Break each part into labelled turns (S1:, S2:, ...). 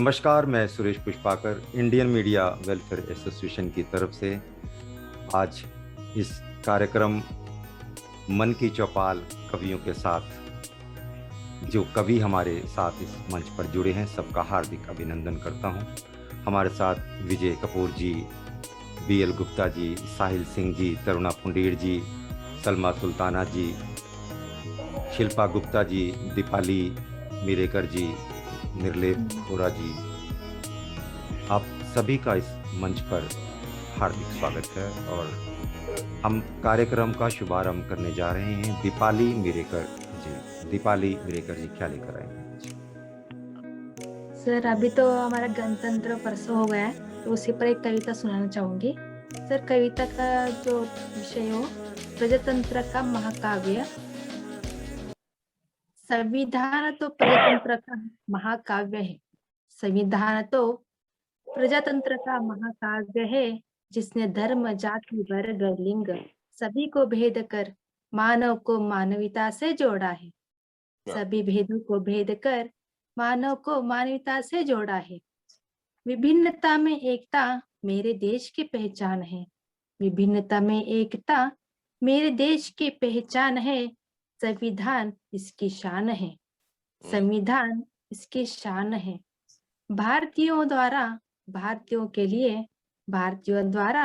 S1: नमस्कार, मैं Suresh Pushpakar Indian media welfare association की तरफ से आज इस कार्यक्रम मन की चौपाल कवियों के साथ जो कवि हमारे साथ इस मंच पर जुड़े हैं सबका हार्दिक अभिनंदन करता हूं। हमारे साथ विजय कपूर जी, BL गुप्ता जी, साहिल सिंह जी, तरुणा पुंडीर जी, सलमा सुल्ताना जी, शिल्पा गुप्ता जी, दीपाली मिरेकर जी, निर्लेप होरा जी, आप सभी का इस मंच पर हार्दिक स्वागत है। और हम कार्यक्रम का शुभारंभ करने जा रहे हैं दीपाली मिरेकर जी। दीपाली मिरेकर जी क्या लेकर आए हैं?
S2: सर, अभी तो हमारा गणतंत्र परसों हो गया है, तो उसी पर एक कविता सुनाना चाहूंगी। सर, कविता का जो विषय हो प्रजातंत्र का महाकाव्य। संविधान तो प्रजातंत्र का महाकाव्य है। संविधान तो प्रजातंत्र का महाकाव्य है, जिसने धर्म, जाति, वर्ग, लिंग सभी को भेद कर मानव को मानवता से जोड़ा है। सभी भेदों को भेद कर मानव को मानवता से जोड़ा है। विभिन्नता में एकता मेरे देश की पहचान है। विभिन्नता में एकता मेरे देश की पहचान है। संविधान इसकी शान है। संविधान इसकी शान है। भारतीयों द्वारा भारतीयों के लिए, भारतीयों द्वारा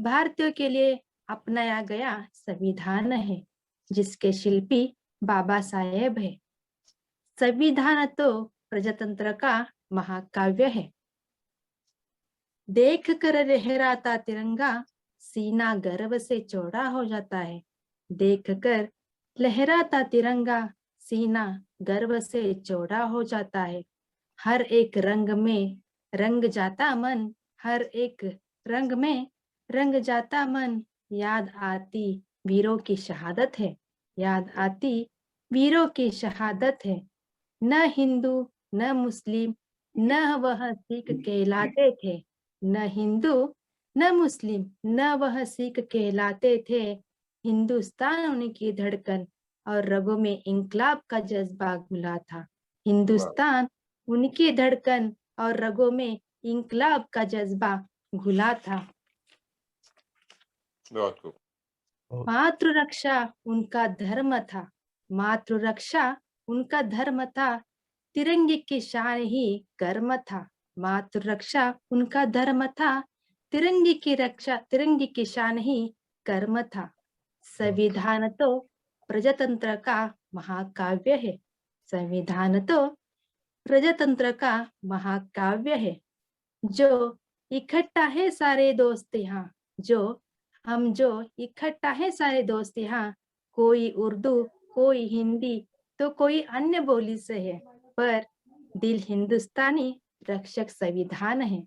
S2: भारतीयों के लिए अपनाया गया संविधान है, जिसके शिल्पी बाबा साहेब है। संविधान तो प्रजातंत्र का महाकाव्य है। देख कर लहराता तिरंगा सीना गर्व से चौड़ा हो जाता है। देख कर लहराता तिरंगा सीना गर्व से चौड़ा हो जाता है। हर एक रंग में रंग जाता मन, हर एक रंग में रंग जाता मन। याद आती वीरों की शहादत है, याद आती वीरों की शहादत है। न हिंदू न मुस्लिम न वह सिख कहलाते थे, न हिंदू न मुस्लिम न वह सिख कहलाते थे। हिंदुस्तान उनकी धड़कन और रगों में इंकलाब का जज्बा घुला था। हिंदुस्तान उनकी धड़कन और रगों में इंकलाब का जज्बा घुला था। मातृ रक्षा उनका धर्म था, मातृ रक्षा उनका धर्म था। तिरंगे की शान ही कर्म था। मातृ रक्षा उनका धर्म था। तिरंगे की शान ही कर्म था। संविधान तो प्रजातंत्र का महाकाव्य है। संविधान तो प्रजातंत्र का महाकाव्य है। जो इकट्ठा है सारे दोस्त यहाँ, जो इकट्ठा है सारे दोस्त यहाँ। कोई उर्दू, कोई हिंदी, तो कोई अन्य बोली से है, पर दिल हिंदुस्तानी रक्षक संविधान है।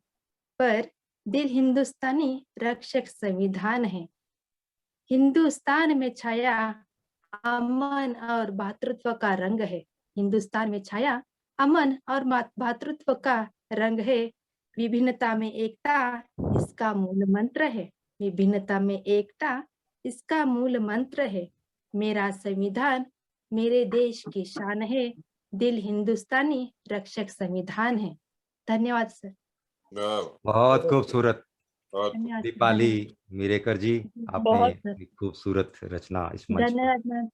S2: पर दिल हिंदुस्तानी रक्षक संविधान है। हिंदुस्तान में छाया अमन और भातृत्व का रंग है। हिंदुस्तान में छाया अमन और भातृत्व का रंग है। विभिन्नता में एकता इसका मूल मंत्र है। विभिन्नता में एकता इसका मूल मंत्र है। मेरा संविधान मेरे देश की शान है। दिल हिंदुस्तानी रक्षक संविधान है। धन्यवाद सर।
S1: बहुत खूबसूरत
S2: धन्यवाद।
S1: दीपाली मिरेकर जी, आपने
S2: बहुत सर,
S1: एक खूबसूरत रचना इस मंच पर
S2: धन्यवाद।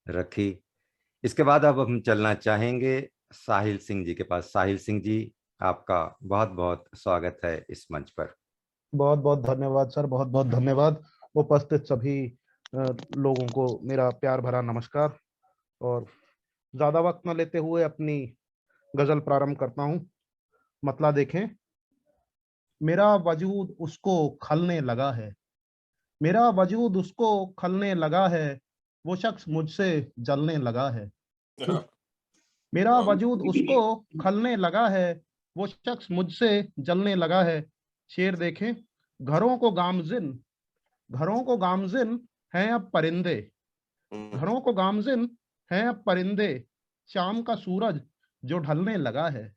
S1: रखी। इसके बाद अब हम चलना चाहेंगे साहिल सिंह जी के पास। साहिल सिंह जी, आपका बहुत बहुत स्वागत है इस मंच पर।
S3: बहुत बहुत धन्यवाद सर, बहुत बहुत धन्यवाद। उपस्थित सभी लोगों को मेरा प्यार भरा नमस्कार। और ज्यादा वक्त न लेते हुए अपनी गजल प्रारंभ करता हूँ। मतला देखें। मेरा वजूद उसको खलने लगा है, मेरा वजूद उसको खलने लगा है, वो शख्स मुझसे जलने लगा है। मेरा वजूद उसको खलने लगा है, वो शख्स मुझसे जलने लगा है। शेर देखें। घरों को गामजिन हैं अब परिंदे, घरों को गामजिन हैं अब परिंदे, शाम का सूरज जो ढलने लगा है।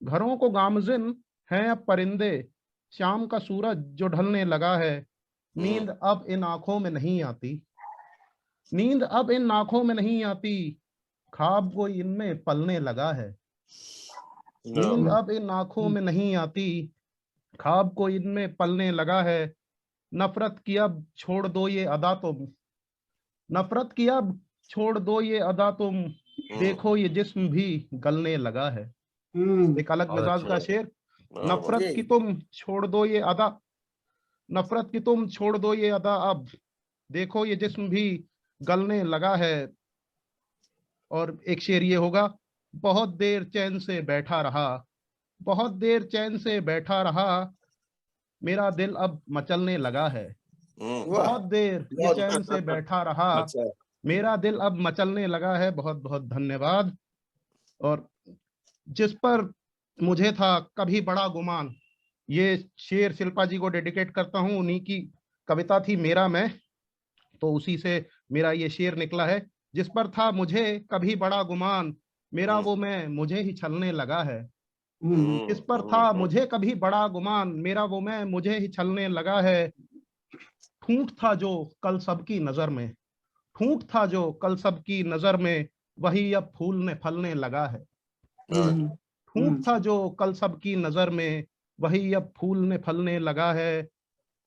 S3: घरों को गामजिन हैं अब परिंदे, शाम का सूरज जो ढलने लगा है। नींद अब इन आंखों में नहीं आती, नींद अब इन आंखों में नहीं आती, ख्वाब कोई इनमें पलने लगा है। नींद अब इन आंखों में नहीं आती, ख्वाब को इनमें पलने लगा है। नफरत की अब छोड़ दो ये अदा तुम, नफरत की अब छोड़ दो ये अदा तुम, देखो ये जिस्म भी गलने लगा है। एक अलग
S1: बहुत
S3: मिजाज का
S1: अच्छा।
S3: शेर। नफरत की तुम छोड़ दो ये अदा, नफरत की तुम छोड़ दो ये अदा अब, देखो ये जिस्म भी गलने लगा है। और एक शेर ये होगा, बहुत देर चैन से बैठा रहा, बहुत देर चैन से बैठा रहा, मेरा दिल अब मचलने लगा है। बहुत देर ये चैन से बैठा रहा,
S4: अच्छा।
S3: मेरा दिल अब मचलने लगा है। बहुत बहुत धन्यवाद। और जिस पर मुझे था कभी बड़ा गुमान, ये शेर शिल्पा जी को डेडिकेट करता हूँ, उन्हीं की कविता थी मेरा मैं, तो उसी से मेरा ये शेर निकला है। जिस पर था मुझे कभी बड़ा गुमान, मेरा वो मैं मुझे ही छलने लगा है। इस पर था मुझे कभी बड़ा गुमान, मेरा वो मैं मुझे ही छलने लगा है। ठूंठ था जो कल सबकी नजर में, ठूंठ था जो कल सबकी नजर में, वही अब फूलने फलने लगा है। ठूंठ था जो कल सबकी नजर में, वही अब फूलने फलने लगा है।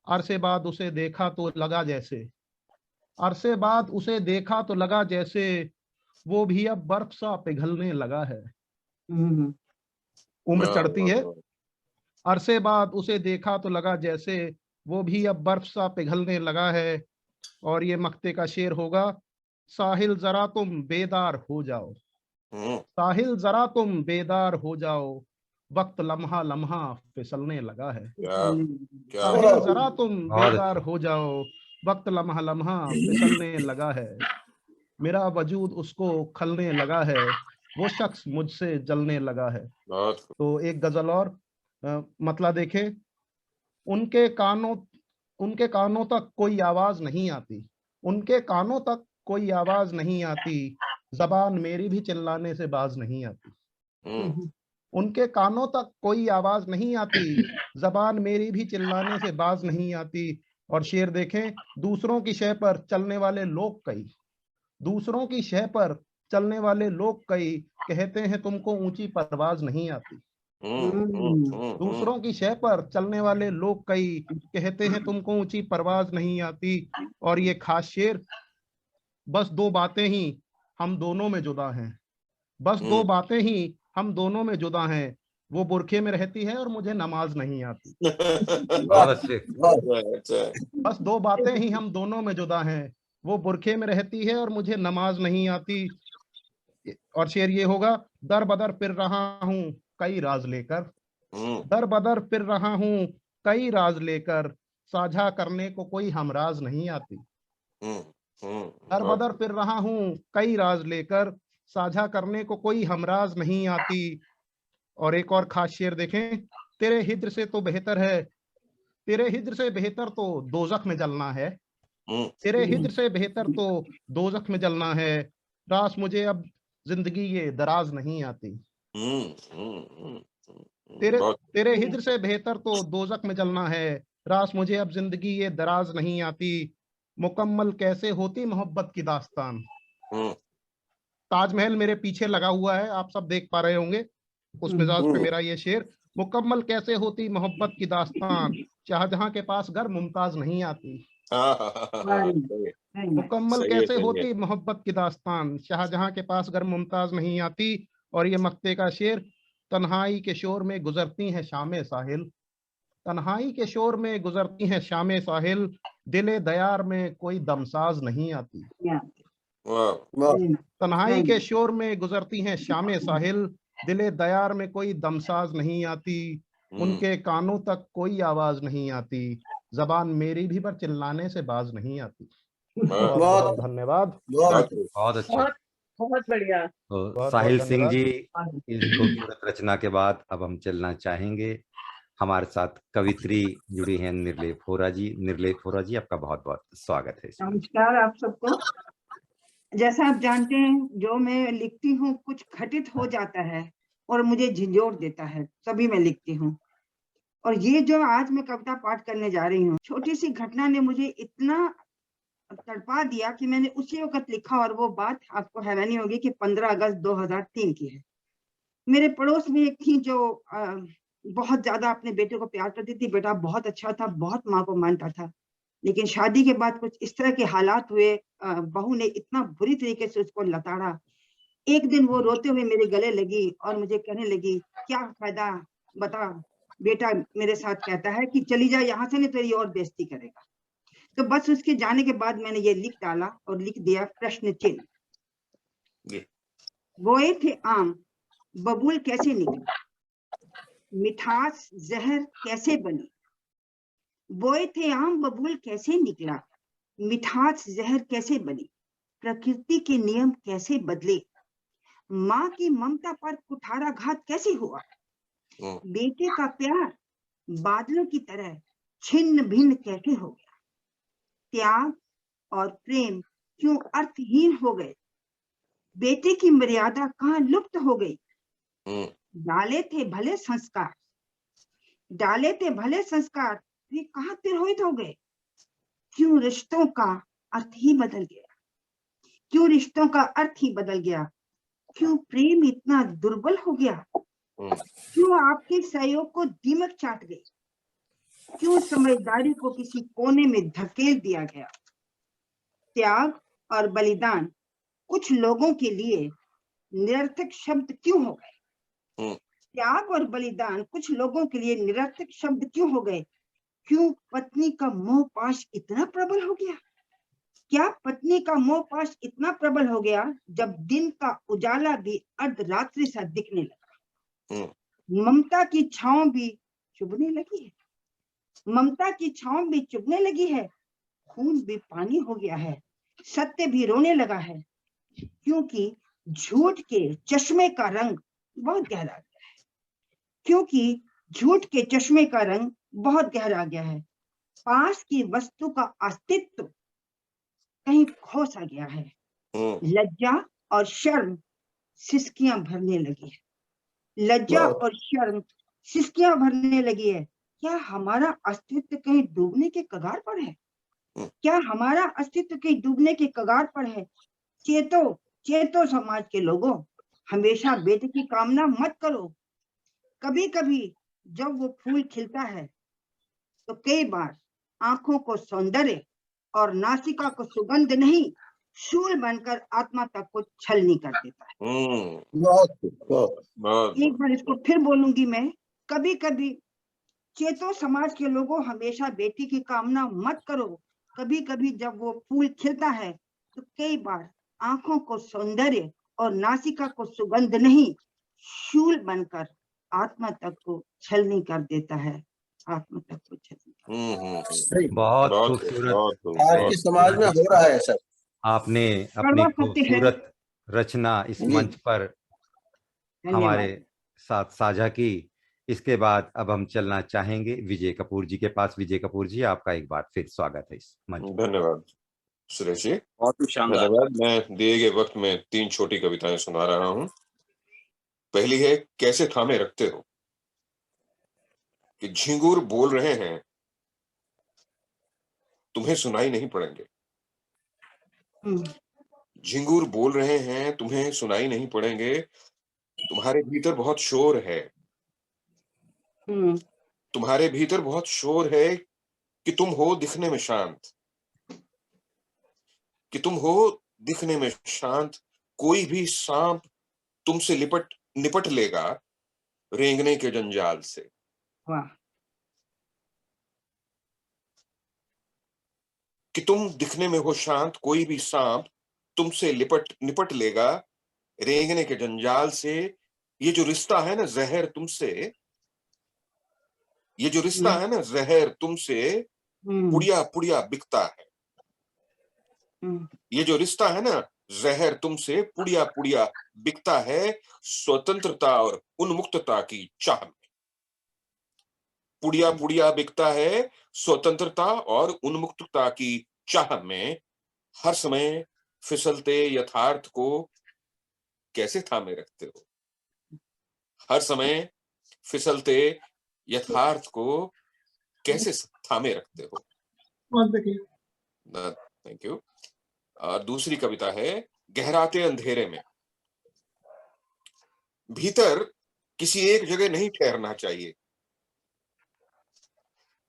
S3: अरसे बाद उसे देखा तो लगा जैसे, अरसे बाद उसे देखा तो लगा जैसे, वो भी अब बर्फ सा पिघलने लगा है। उम्र चढ़ती है, अरसे बाद उसे देखा तो लगा जैसे, वो भी अब बर्फ सा पिघलने लगा है। और ये मक्ते का शेर होगा, साहिल जरा तुम बेदार हो जाओ, साहिल जरा तुम बेदार हो जाओ, वक्त लम्हा लम्हा फिसलने लगा है। साहिल जरा तुम
S1: बहुत
S3: बेदार
S1: अच्छा।
S3: हो जाओ, वक्त लम्हा लम्हा फिसलने लगा है, मेरा वजूद उसको खलने लगा है, वो शख्स मुझसे जलने लगा है। तो एक गजल और, मतला देखे, उनके कानों उनके कानों तक कोई आवाज नहीं आती, उनके कानों तक कोई आवाज नहीं आती, जबान मेरी भी चिल्लाने से बाज नहीं आती। उनके कानों तक कोई आवाज नहीं आती, जबान मेरी भी चिल्लाने से बाज नहीं आती। और शेर देखें, दूसरों की शय पर चलने वाले लोग कई, दूसरों की शय पर चलने वाले लोग कई, कहते हैं तुमको ऊंची परवाज नहीं आती। दूसरों की शय पर चलने वाले लोग कई, कहते हैं तुमको ऊंची परवाज नहीं आती। और ये खास शेर, बस दो बातें ही हम दोनों में जुदा हैं, बस दो बातें ही हम दोनों में जुदा हैं, वो बुरखे में रहती है और मुझे नमाज नहीं आती।
S1: बहुत अच्छे।
S3: बस दो बातें ही हम दोनों में जुदा हैं, वो बुरखे में रहती है और मुझे नमाज नहीं आती। और शेर ये होगा, दर बदर फिर रहा हूँ कई राज लेकर, दर बदर फिर रहा हूँ कई राज लेकर, साझा करने को कोई हमराज नहीं आती। दर बदर फिर रहा हूँ कई राज लेकर, साझा करने को कोई हमराज नहीं आती। और एक और खास शेर देखें, तेरे हिज्र से तो बेहतर है, तेरे हिज्र से बेहतर तो दोजख में जलना है, तेरे हिज्र से बेहतर तो दोजख में जलना है, रास मुझे अब जिंदगी ये दराज नहीं आती। तेरे तेरे हिज्र से बेहतर तो दोजख में जलना है, रास मुझे अब जिंदगी ये दराज नहीं आती। मुकम्मल कैसे होती मोहब्बत की दास्तान, ताजमहल मेरे पीछे लगा हुआ है, आप सब देख पा रहे होंगे, उस मिजाज पे मेरा ये शेर। मुकम्मल कैसे होती मोहब्बत की दास्तान, शाहजहां के पास घर मुमताज नहीं आती। मुकम्मल कैसे होती मोहब्बत की दास्तान, शाहजहां के पास घर मुमताज नहीं आती। और ये मक्ते का शेर, तन्हाई के शोर में गुजरती हैं शामे साहिल, तन्हाई के शोर में गुजरती हैं शामे साहिल, दिले दयार में कोई दमसाज नहीं आती। तन्हाई के शोर में गुजरती हैं शामे साहिल, दिले दयार में कोई दमसाज नहीं आती। उनके कानों तक कोई आवाज नहीं आती, जबान मेरी भी पर चिल्लाने से बाज नहीं आती। बहुत बहुत धन्यवाद।
S1: बहुत अच्छे।
S5: बहुत बढ़िया।
S1: तो
S3: बहुत
S1: साहिल
S3: बहुत
S1: सिंह जी,
S3: धन्यवाद।
S1: इस खूबसूरत रचना के बाद अब हम चलना चाहेंगे, हमारे साथ कवित्री जुड़ी हैं निर्लेप होरा जी। निर्लेप होरा जी, आपका बहुत बहुत स्वागत है इसमें।
S5: नमस्कार आप सबको। जैसा आप जानते हैं, जो मैं लिखती हूँ कुछ घटित हो जाता है और मुझे झिंझोर देता है, तभी मैं लिखती हूँ। और ये जो आज मैं कविता पाठ करने जा रही हूँ, छोटी सी घटना ने मुझे इतना तड़पा दिया कि मैंने उसी वक्त लिखा। और वो बात आपको हैरानी होगी कि 15 अगस्त 2003 की है। मेरे पड़ोस में एक थी जो बहुत ज्यादा अपने बेटे को प्यार करती थी। बेटा बहुत अच्छा था, बहुत माँ को मानता था, लेकिन शादी के बाद कुछ इस तरह के हालात हुए, बहू ने इतना बुरी तरीके से उसको लताड़ा। एक दिन वो रोते हुए मेरे गले लगी और मुझे कहने लगी, क्या फायदा, बता, बेटा मेरे साथ कहता है कि चली जा यहाँ से, नहीं तेरी और बेइज्जती करेगा। तो बस उसके जाने के बाद मैंने ये लिख डाला और लिख दिया प्रश्न चिन्ह। बोए थे आम, बबूल कैसे निकला, मिठास जहर कैसे बनी। बोए थे आम, बबूल कैसे निकला, मिठास जहर कैसे बनी। प्रकृति के नियम कैसे बदले, माँ की ममता पर कुठाराघात कैसे हुआ। बेटे का प्यार बादलों की तरह छिन्न भिन्न कैसे हो गया। त्याग और प्रेम क्यों अर्थहीन हो गए। बेटे की मर्यादा कहाँ लुप्त हो गई। डाले थे भले संस्कार, डाले थे भले संस्कार, वे कहाँ तिरोहित हो गए। क्यों रिश्तों का अर्थ ही बदल गया, क्यों रिश्तों का अर्थ ही बदल गया। क्यों प्रेम इतना दुर्बल हो गया, क्यों आपके सहयोग को दीमक चाट गई। क्यों समझदारी को किसी कोने में धकेल दिया गया। त्याग और बलिदान कुछ लोगों के लिए निरर्थक शब्द क्यों हो गए। त्याग और बलिदान कुछ लोगों के लिए निरर्थक शब्द क्यों हो गए। क्यों पत्नी का मोह पाश इतना प्रबल हो गया। क्या पत्नी का मोह पाश इतना प्रबल हो गया जब दिन का उजाला भी अर्धरात्रि सा दिखने लगा। ममता की छांव भी चुभने लगी है, ममता की छांव भी चुभने लगी है। खून भी पानी हो गया है, सत्य भी रोने लगा है। क्योंकि झूठ के चश्मे का रंग बहुत गहरा गया है, क्योंकि झूठ के चश्मे का रंग बहुत गहरा गया है। पास की वस्तु का अस्तित्व कहीं खो सा गया है। लज्जा और शर्म सिसकियां भरने लगी है, लज्जा और शर्म सिसकियां भरने लगी है। क्या हमारा अस्तित्व कहीं डूबने के कगार पर है, क्या हमारा अस्तित्व कहीं डूबने के कगार पर है। चेतो, चेतो समाज के लोगों, हमेशा बेटे की कामना मत करो। कभी कभी जब वो फूल खिलता है तो कई बार आंखों को सौंदर्य और नासिका को सुगंध नहीं, शूल बनकर आत्मा तक को छलनी कर देता है। एक बार इसको फिर बोलूंगी मैं। कभी कभी चेतो समाज के लोगों, हमेशा बेटी की कामना मत करो। कभी कभी जब वो फूल खिलता है तो कई बार आंखों को सौंदर्य और नासिका को सुगंध नहीं, शूल बनकर आत्मा तक को छलनी कर देता है, आत्मा तक को छलनी।
S1: बहुत खूबसूरत
S4: आज के समाज में हो रहा है सर।
S1: आपने अपनी
S5: कड़वा सत्य है।
S1: खूबसूरत रचना इस मंच पर हमारे
S5: धन्यवाद।
S1: साथ साझा की। इसके बाद अब हम चलना चाहेंगे विजय कपूर जी के पास। विजय कपूर जी, आपका एक बार फिर स्वागत है इस मंच पर।
S6: धन्यवाद सुरेश जी,
S4: बहुत ही शानदार।
S6: धन्यवाद। मैं दिए गए वक्त में 3 छोटी कविताएं सुना रहा हूं। पहली है, कैसे थामे रखते हो। कि झिंगुर बोल रहे हैं, तुम्हें सुनाई नहीं पड़ेंगे। झिंगुर बोल रहे हैं, तुम्हें सुनाई नहीं पड़ेंगे। तुम्हारे भीतर बहुत शोर है, तुम्हारे भीतर बहुत शोर है। कि तुम हो दिखने में शांत, कि तुम हो दिखने में शांत। कोई भी सांप तुमसे निपट लेगा रेंगने के जंजाल से।
S5: वाह।
S6: कि तुम दिखने में हो शांत, कोई भी सांप तुमसे निपट लेगा रेंगने के जंजाल से। ये जो रिश्ता है ना जहर तुमसे, ये जो रिश्ता है ना जहर तुमसे पुड़िया पुड़िया बिकता है। ये जो रिश्ता है ना जहर तुमसे पुड़िया पुड़िया बिकता है। स्वतंत्रता और उन्मुक्तता की चाह में पुड़िया पुड़िया बिकता है। स्वतंत्रता और उन्मुक्तता की चाह में हर समय फिसलते यथार्थ को कैसे थामे रखते हो। हर समय फिसलते यथार्थ को कैसे थामे रखते हो। Thank you. दूसरी कविता है, गहराते अंधेरे में। भीतर किसी एक जगह नहीं ठहरना चाहिए।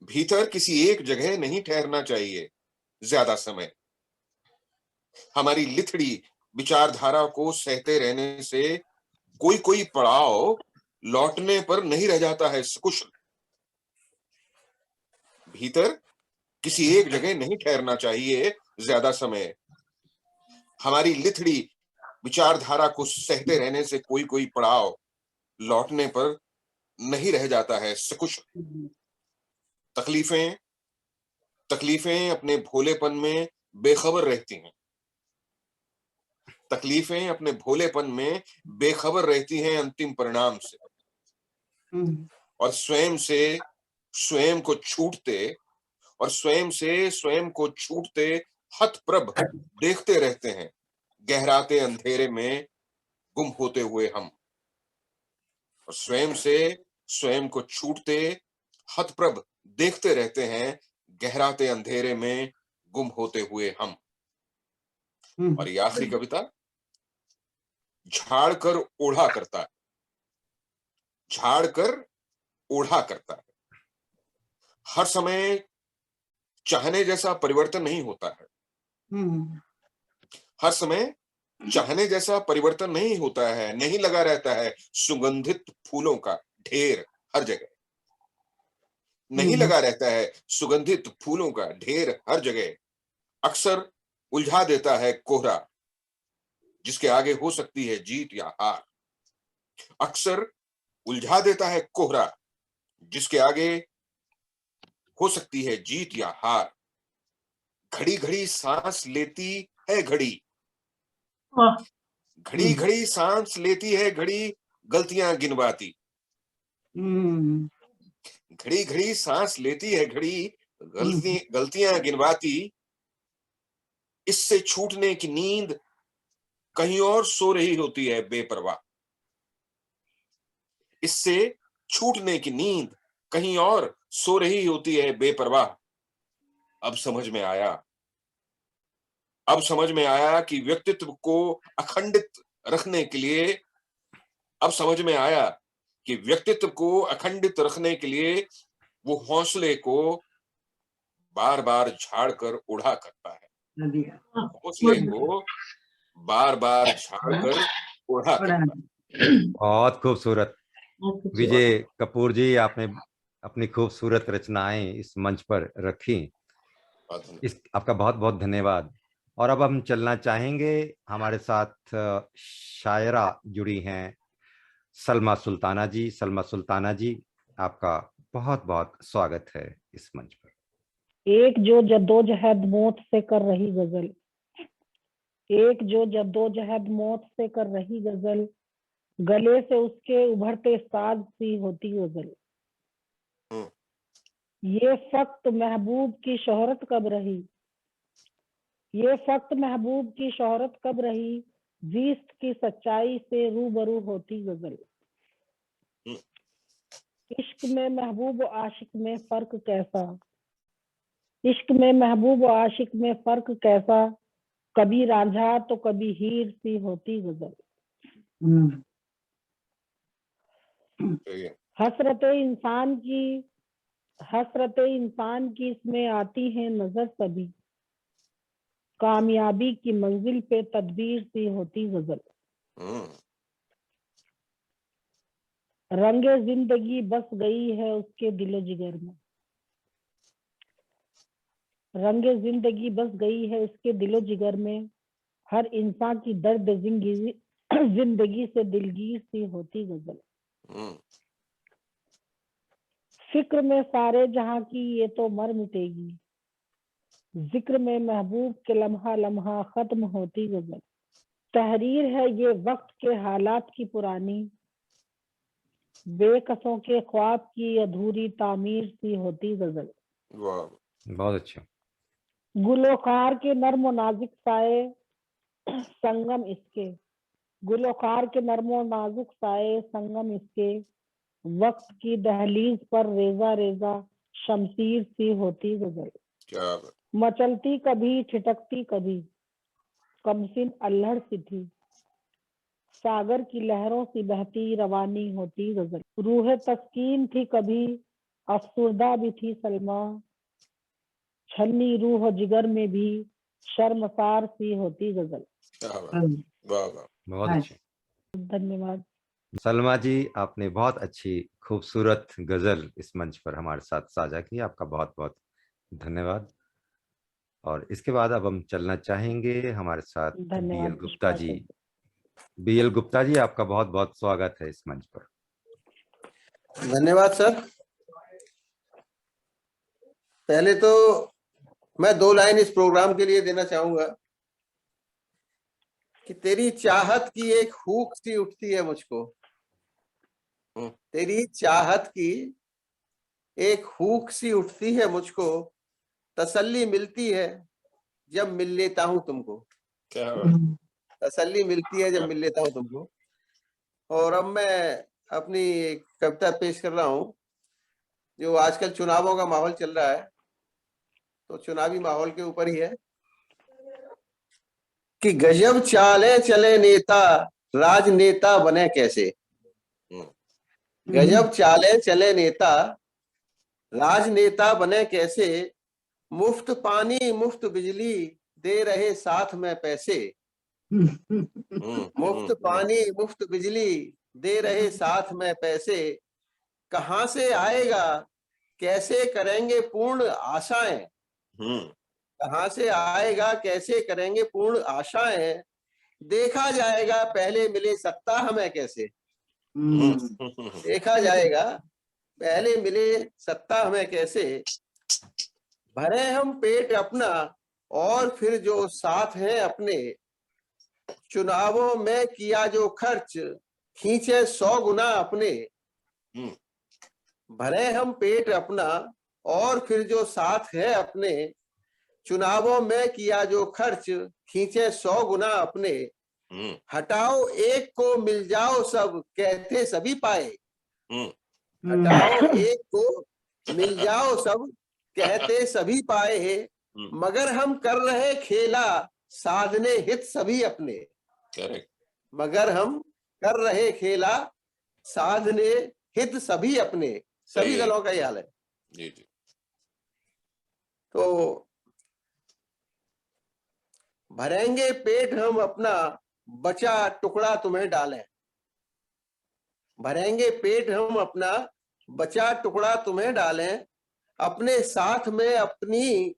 S6: भीतर किसी एक जगह नहीं ठहरना चाहिए ज्यादा समय। हमारी लिथड़ी विचारधारा को सहते रहने से कोई कोई पड़ाव लौटने पर नहीं रह जाता है सकुशल। भीतर किसी एक जगह नहीं ठहरना चाहिए ज्यादा समय। हमारी लिथड़ी विचारधारा को सहते रहने से कोई कोई पड़ाव लौटने पर नहीं रह जाता है सकुशल। तकलीफें तकलीफें अपने भोलेपन में बेखबर रहती हैं। तकलीफें अपने भोलेपन में बेखबर रहती हैं अंतिम परिणाम से, और स्वयं को छूटते और स्वयं को छूटते हतप्रभ देखते रहते हैं गहराते अंधेरे में गुम होते हुए हम। और स्वयं को छूटते हतप्रभ देखते रहते हैं गहराते अंधेरे में गुम होते हुए हम। और ये आखिरी कविता, झाड़ कर ओढ़ा करता है, झाड़ कर ओढ़ा करता है। हर समय चाहने जैसा परिवर्तन नहीं होता है। हर समय चाहने जैसा परिवर्तन नहीं होता है। नहीं लगा रहता है सुगंधित फूलों का ढेर हर जगह। नहीं लगा रहता है सुगंधित फूलों का ढेर हर जगह। अक्सर उलझा देता है कोहरा, जिसके आगे हो सकती है जीत या हार। अक्सर उलझा देता है कोहरा, जिसके आगे हो सकती है जीत या हार। घड़ी घड़ी सांस लेती है घड़ी, घड़ी घड़ी सांस लेती है घड़ी गलतियां गिनवाती। घड़ी घड़ी सांस लेती है घड़ी गलतियां गिनवाती। इससे छूटने की नींद कहीं और सो रही होती है बेपरवाह। इससे छूटने की नींद कहीं और सो रही होती है बेपरवाह। अब समझ में आया कि व्यक्तित्व को अखंडित रखने के लिए वो हौसले को बार बार झाड़ कर उड़ा करता है। हौसले को बार बार झाड़ कर उड़ा करता है।
S1: बहुत खूबसूरत विजय कपूर जी, आपने अपनी खूबसूरत रचनाएं इस मंच पर रखी। इस आपका बहुत बहुत धन्यवाद। और अब हम चलना चाहेंगे, हमारे साथ शायरा जुड़ी हैं सलमा सुल्ताना जी। सलमा सुल्ताना जी, आपका बहुत बहुत स्वागत है इस मंच पर।
S7: एक जो जद्दोजहद मौत से कर रही गजल, एक जो जद्दोजहद मौत से कर रही गजल, गले से उसके उभरते साज सी होती गजल। ये फक्त महबूब की शोहरत कब रही, ये फक्त महबूब की शोहरत कब रही, जीस्त की सच्चाई से रूबरू होती गजल। इश्क में महबूब आशिक में फर्क कैसा, इश्क में महबूब आशिक में फर्क कैसा, कभी रांझा तो कभी हीर सी होती गजल। हसरत इंसान की इसमें आती है नजर तभी, कामयाबी की मंजिल पे तदबीर सी होती गजल। रंगे जिंदगी बस गई है उसके दिलो जिगर में, रंगे जिंदगी बस गई है उसके दिलो जिगर में, हर इंसान की दर्द जिंदगी से दिलगीर सी होती गजल। फिक्र में सारे जहां की ये तो मर मिटेगी, जिक्र में महबूब के लम्हा लम्हा खत्म होती गजल। तहरीर है ये वक्त के हालात की पुरानी, बेकसों के ख्वाब की अधूरी तामीर सी होती गजल।
S1: बहुत अच्छा।
S7: गुलोखार के नर्म नाजुक साए संगम इसके, गुलोखार के नर्म नाजुक साए संगम इसके, वक्त की दहलीज पर रेजा रेजा शमशीर सी होती गजल। मचलती कभी छिटकती कभी, कमसिन अल्हड़ सी थी, सागर की लहरों सी बहती रवानी होती गजल। रूह तस्कीन थी कभी, अफसुर्दा भी थी सलमा, छलनी रूह जिगर में भी शर्मसार सी होती गजल।
S6: क्या बात,
S5: हाँ,
S6: वाह वाह।
S1: बहुत
S5: हाँ।
S1: अच्छे।
S7: धन्यवाद।
S1: सलमा जी, आपने बहुत अच्छी खूबसूरत गजल इस मंच पर हमारे साथ साझा की, आपका बहुत बहुत धन्यवाद। और इसके बाद अब हम चलना चाहेंगे हमारे साथ
S7: धन्यवाद
S1: बीएल गुप्ता
S7: पुष्पा
S1: जी।
S7: जी।
S1: बीएल गुप्ता जी, आपका बहुत बहुत स्वागत है इस मंच पर।
S4: धन्यवाद सर। पहले तो मैं 2 लाइन इस प्रोग्राम के लिए देना चाहूंगा कि तेरी चाहत की एक हूक सी उठती है मुझको, तेरी चाहत की एक हूक सी उठती है मुझको, तसल्ली मिलती है जब मिल लेता हूं तुमको,
S6: क्या बात,
S4: तसल्ली मिलती है जब मिल लेता हूं तुमको। और अब मैं अपनी एक कविता पेश कर रहा हूं। जो आजकल चुनावों का माहौल चल रहा है, तो चुनावी माहौल के ऊपर ही है कि गजब चाले चले नेता, राजनेता बने कैसे। गजब चाले चले नेता, राजनेता बने कैसे, मुफ्त पानी मुफ्त बिजली दे रहे साथ में पैसे, मुफ्त पानी मुफ्त बिजली दे रहे साथ में पैसे, कहां से आएगा कैसे करेंगे पूर्ण आशाएं, कहां से आएगा कैसे करेंगे पूर्ण आशाएं, देखा जाएगा पहले मिले सत्ता हमें कैसे, देखा जाएगा पहले मिले सत्ता हमें कैसे, भरे हम पेट अपना और फिर जो साथ है अपने, चुनावों में किया जो खर्च खींचे 100 गुना अपने, भरे हम पेट अपना और फिर जो साथ है अपने, चुनावों में किया जो खर्च खींचे 100 गुना अपने, हटाओ एक को मिल जाओ सब कहते सभी पाए, हटाओ एक को मिल जाओ सब कहते सभी पाए, मगर हम कर रहे खेला साधने हित सभी अपने,
S6: करेक्ट,
S4: मगर हम कर रहे खेला साधने हित सभी अपने। सभी दलों का ही हाल है।
S6: जी जी।
S4: तो भरेंगे पेट हम अपना बचा टुकड़ा तुम्हें डालें, भरेंगे पेट हम अपना बचा टुकड़ा तुम्हें डालें, अपने साथ में अपनी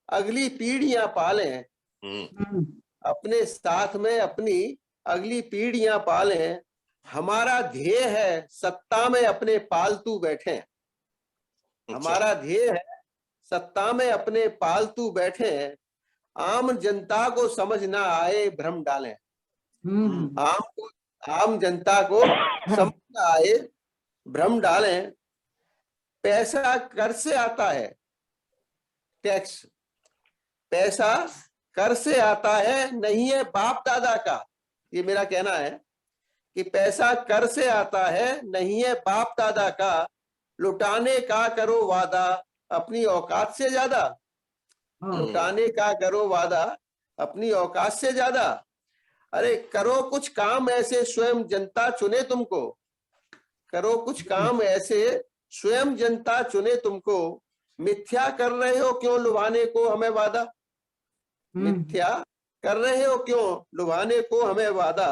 S4: अगली पीढ़ियां पालें, अपने साथ में अपनी अगली पीढ़ियां पालें, हमारा ध्येय है सत्ता में अपने पालतू बैठे, हमारा ध्येय है सत्ता में अपने पालतू बैठे, आम जनता को समझ ना आए भ्रम डालें, आम जनता को समझ ना आए भ्रम डालें, पैसा कर से आता है, टैक्स पैसा कर से आता है नहीं है बाप दादा का, ये मेरा कहना है कि पैसा कर से आता है नहीं है बाप दादा का, लुटाने का करो वादा अपनी औकात से ज्यादा, लुटाने का करो वादा अपनी औकात से ज्यादा, अरे करो कुछ काम ऐसे स्वयं जनता चुने तुमको, करो कुछ काम ऐसे स्वयं जनता चुने तुमको, मिथ्या कर रहे हो क्यों लुभाने को हमें वादा, मिथ्या कर रहे हो क्यों लुभाने को हमें वादा,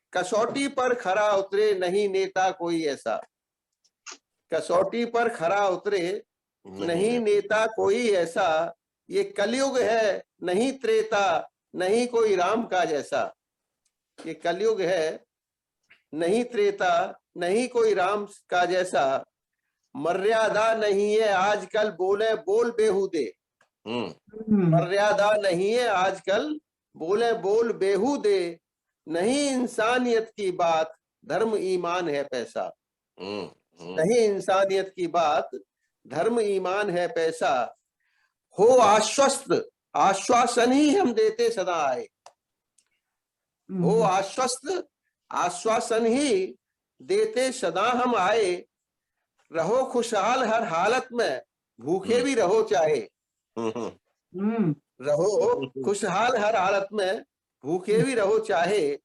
S4: कसौटी पर खरा उतरे नहीं नेता कोई ऐसा, कसौटी पर खरा उतरे नहीं नेता कोई ऐसा, ये कलयुग है नहीं त्रेता नहीं कोई राम का जैसा, ये कलयुग है नहीं त्रेता नहीं कोई राम का जैसा, मर्यादा नहीं है आजकल बोले बोल बेहूदे, मर्यादा नहीं है आजकल बोले बोल बेहूदे, नहीं इंसानियत की बात धर्म ईमान है पैसा, नहीं इंसानियत की बात धर्म ईमान है पैसा, हो आश्वस्त आश्वासन ही हम देते सदा आए, हो आश्वस्त आश्वासन ही देते सदा हम आए, रहो खुशहाल हर हालत में भूखे भी रहो चाहे, रहो खुशहाल हर हालत में भूखे भी रहो चाहे,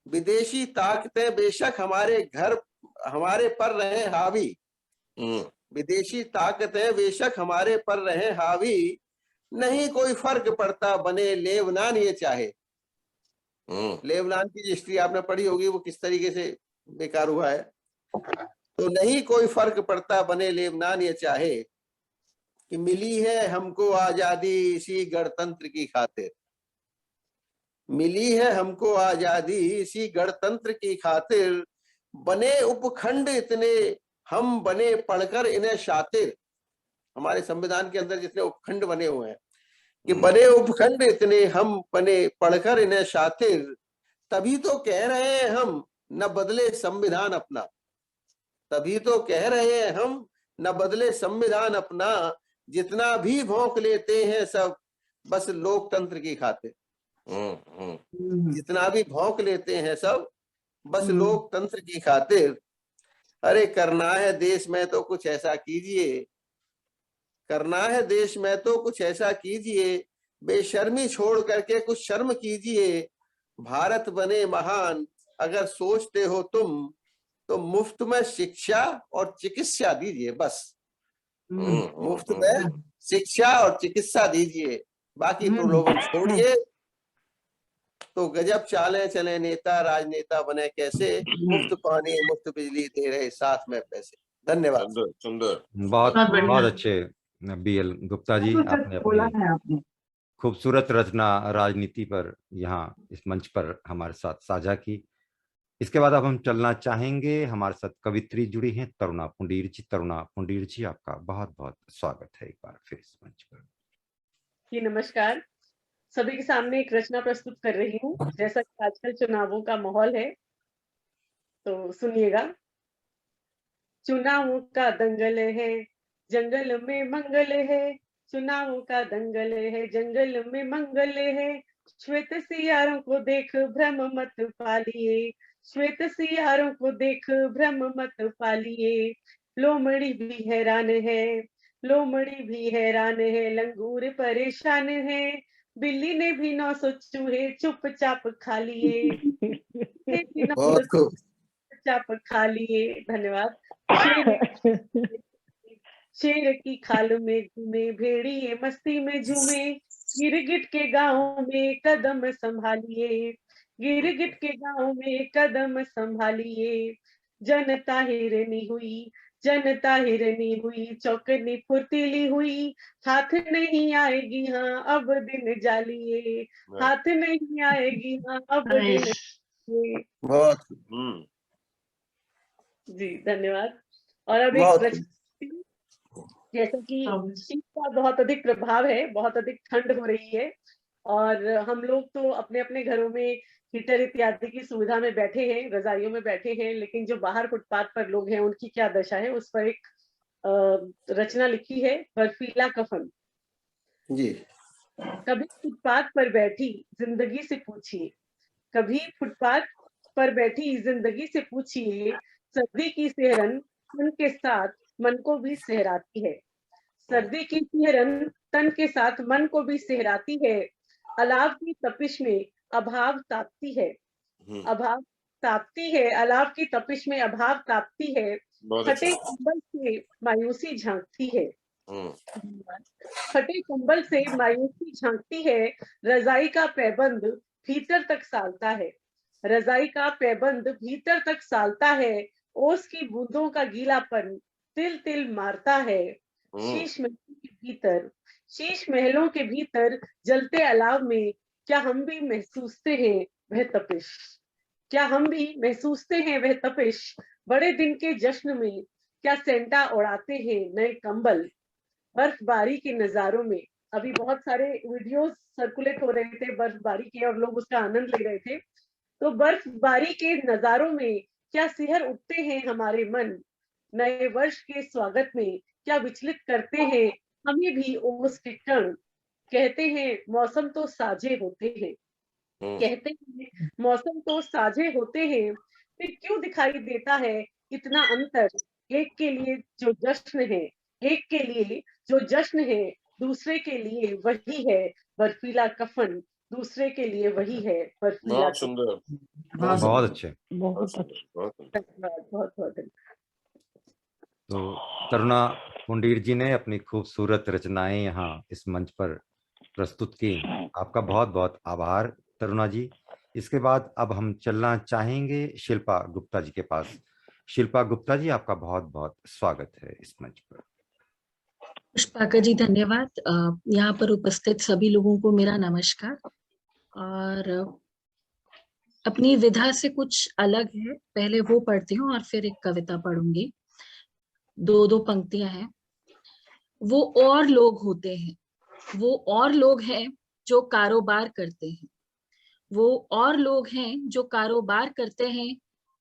S4: विदेशी ताकतें बेशक हमारे पर रहे हावी, विदेशी ताकतें बेशक हमारे पर रहे हावी, नहीं कोई फर्क पड़ता बने लेबनान ये चाहे। लेबनान की हिस्ट्री आपने पढ़ी होगी, वो किस तरीके से बेकार हुआ है। तो नहीं कोई फर्क पड़ता बने लेबनान ये चाहे, कि मिली है हमको आजादी इसी गणतंत्र की खातिर, मिली है हमको आजादी इसी गणतंत्र की खातिर, बने उपखंड इतने हम बने पढ़कर इन्हें शातिर। हमारे संविधान के अंदर जितने उपखंड बने हुए हैं, कि बने उपखंड इतने हम बने पढ़कर इन्हें शातिर, तभी तो कह रहे हैं हम न बदले संविधान अपना, तभी तो कह रहे हैं हम न बदले संविधान अपना, जितना भी भौंक लेते हैं सब बस लोकतंत्र की खातिर, जितना भी भौंक लेते हैं सब बस लोकतंत्र की खातिर। अरे करना है देश में तो कुछ ऐसा कीजिए, करना है देश में तो कुछ ऐसा कीजिए, बेशर्मी छोड़ करके कुछ शर्म कीजिए, भारत बने महान अगर सोचते हो तुम, तो मुफ्त में शिक्षा और चिकित्सा दीजिए, बस मुफ्त में शिक्षा और चिकित्सा दीजिए, बाकी प्रलोभन छोड़िए। तो गजब चाले चले नेता, राजनेता बने कैसे, मुफ्त पानी मुफ्त बिजली दे रहे साथ में पैसे। धन्यवाद।
S6: सुंदर सुंदर,
S1: बहुत
S5: बहुत बढ़िया।
S1: बहुत अच्छे BL गुप्ता जी,
S5: बहुत
S1: आपने
S5: सच बोला
S1: अपनी
S5: है आपने।
S1: खूबसूरत रचना राजनीति पर यहाँ इस मंच पर हमारे साथ साझा की। इसके बाद अब हम चलना चाहेंगे, हमारे साथ कवित्री जुड़ी हैं तरुणा पुंडीर जी। तरुणा पुंडीर जी, आपका बहुत बहुत स्वागत है एक बार फिर इस मंच पर।
S8: जी नमस्कार। सभी के सामने एक रचना प्रस्तुत कर रही हूँ। जैसा कि आजकल चुनावों का माहौल है, तो सुनिएगा। चुनावों का दंगल है, जंगल में मंगल है, चुनावों का दंगल है, जंगल में मंगल है, श्वेत सियारों को देख भ्रम मत पालिए, श्वेत सियारों को देख भ्रम मत पालिए, लोमड़ी भी हैरान है, लोमड़ी भी हैरान है, लंगूर परेशान है, बिल्ली ने भी 900 चूहे चुपचाप खा लिए,
S4: बहुत खूब।
S8: चुपचाप खा लिए। धन्यवाद। शेर की खाल में घूमे, भेड़िए मस्ती में झूमे, गिरगिट के गांव में कदम संभालिए, गिरगिट के गांव में कदम संभालिए, जनता हिरनी हुई, जनता हिरनी हुई, चौकनी फुर्तीली हुई, हाथ नहीं आएगी हाँ अब दिन जालिए, हाथ नहीं आएगी हाँ अब दिन जालिए।
S4: बहुत
S8: जी धन्यवाद। और अब एक
S4: बहुत
S8: रचना, जैसा कि शीत का बहुत अधिक प्रभाव है, बहुत अधिक ठंड हो रही है, और हम लोग तो अपने अपने घरों में हीटर इत्यादि की सुविधा में बैठे हैं, रजाइयों में बैठे हैं, लेकिन जो बाहर फुटपाथ पर लोग हैं उनकी क्या दशा है, उस पर एक रचना लिखी है, बर्फीला कफन।
S4: जी।
S8: कभी फुटपाथ पर बैठी जिंदगी से पूछिए, कभी फुटपाथ पर बैठी जिंदगी से पूछिए, सर्दी की सिहरन तन के साथ मन को भी सहराती है, सर्दी की सिहरन तन के साथ मन को भी सहराती है, अलाव की तपिश में अभाव तापती है, अभाव तापती है, अलाव की तपिश में अभाव तापती है, फटे कंबल से मायूसी झांकती है, फटे कंबल से मायूसी झांकती है, रजाई का पैबंद भीतर तक सालता है, रजाई का पैबंद भीतर तक सालता है, ओस की बूंदों का गीलापन तिल तिल मारता है, शीश महलों के भीतर, शीश महलों के भीतर जलते अलाव में क्या हम भी महसूसते हैं वह तपिश, क्या हम भी महसूसते हैं वह तपिश, बड़े दिन के जश्न में क्या सेंटा उड़ाते हैं नए कंबल, बर्फबारी के नजारों में। अभी बहुत सारे वीडियोस सर्कुलेट हो रहे थे बर्फबारी के और लोग उसका आनंद ले रहे थे। तो बर्फबारी के नजारों में क्या सिहर उठते हैं हमारे मन, नए वर्ष के स्वागत में क्या विचलित करते हैं हमें भी ओस के कण, कहते हैं मौसम तो साझे होते हैं, कहते हैं मौसम तो साझे होते हैं, फिर क्यों दिखाई देता है इतना अंतर, एक के लिए जो जश्न है, एक के लिए जो जश्न है, दूसरे के लिए वही है बर्फीला कफन, दूसरे के लिए वही है बर्फीला
S6: बहुत सुंदर,
S8: बहुत
S1: बहुत अच्छे।
S7: बहुत अच्छे।
S6: बहुत सुंदर।
S8: धन्यवाद, बहुत बहुत धन्यवाद।
S1: तो तरुणा पुंडीर जी ने अपनी खूबसूरत रचनाएं यहाँ इस मंच पर प्रस्तुत की। आपका बहुत बहुत आभार तरुणा जी। इसके बाद अब हम चलना चाहेंगे शिल्पा गुप्ता जी के पास। शिल्पा गुप्ता जी, आपका बहुत बहुत स्वागत है इस मंच पर।
S9: पुष्पाकर जी धन्यवाद। यहाँ पर उपस्थित सभी लोगों को मेरा नमस्कार। और अपनी विधा से कुछ अलग है, पहले वो पढ़ती हूँ और फिर एक कविता पढ़ूंगी। दो पंक्तियां हैं। वो और लोग होते हैं, वो और लोग हैं जो कारोबार करते हैं, वो और लोग हैं जो कारोबार करते हैं।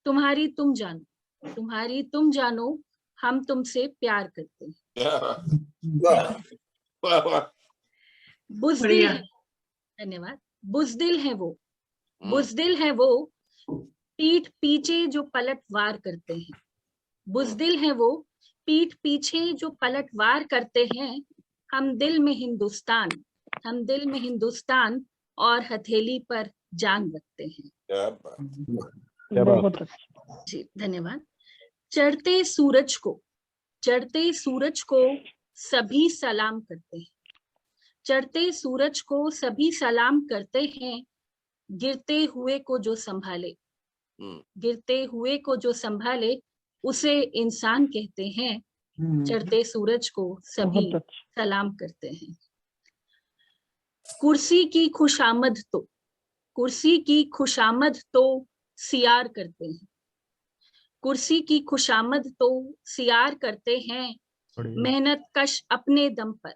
S9: तुम्हारी तुम जानो, तुम्हारी तुम जानो, हम तुमसे प्यार करते हैं।
S4: वाह,
S6: वाह वाह।
S9: बुज़दिल है, धन्यवाद। बुज़दिल है वो, बुज़दिल है वो, पीठ पीछे जो पलटवार करते हैं। बुज़दिल है वो, पीठ पीछे जो पलटवार करते हैं। हम दिल में हिंदुस्तान, हम दिल में हिंदुस्तान और हथेली पर जान रखते हैं।
S6: क्या बात।
S7: बहुत अच्छे।
S9: जी धन्यवाद। चढ़ते सूरज को, चढ़ते सूरज को सभी सलाम करते हैं। चढ़ते सूरज को सभी सलाम करते हैं। गिरते हुए को जो संभाले, गिरते हुए को जो संभाले, उसे इंसान कहते हैं। चढ़ते सूरज को सभी
S7: बहुत अच्छे।
S9: सलाम करते हैं। कुर्सी की खुशामद तो, कुर्सी की खुशामद तो सियार करते हैं। कुर्सी की खुशामद तो सियार करते हैं। मेहनत कश अपने दम पर,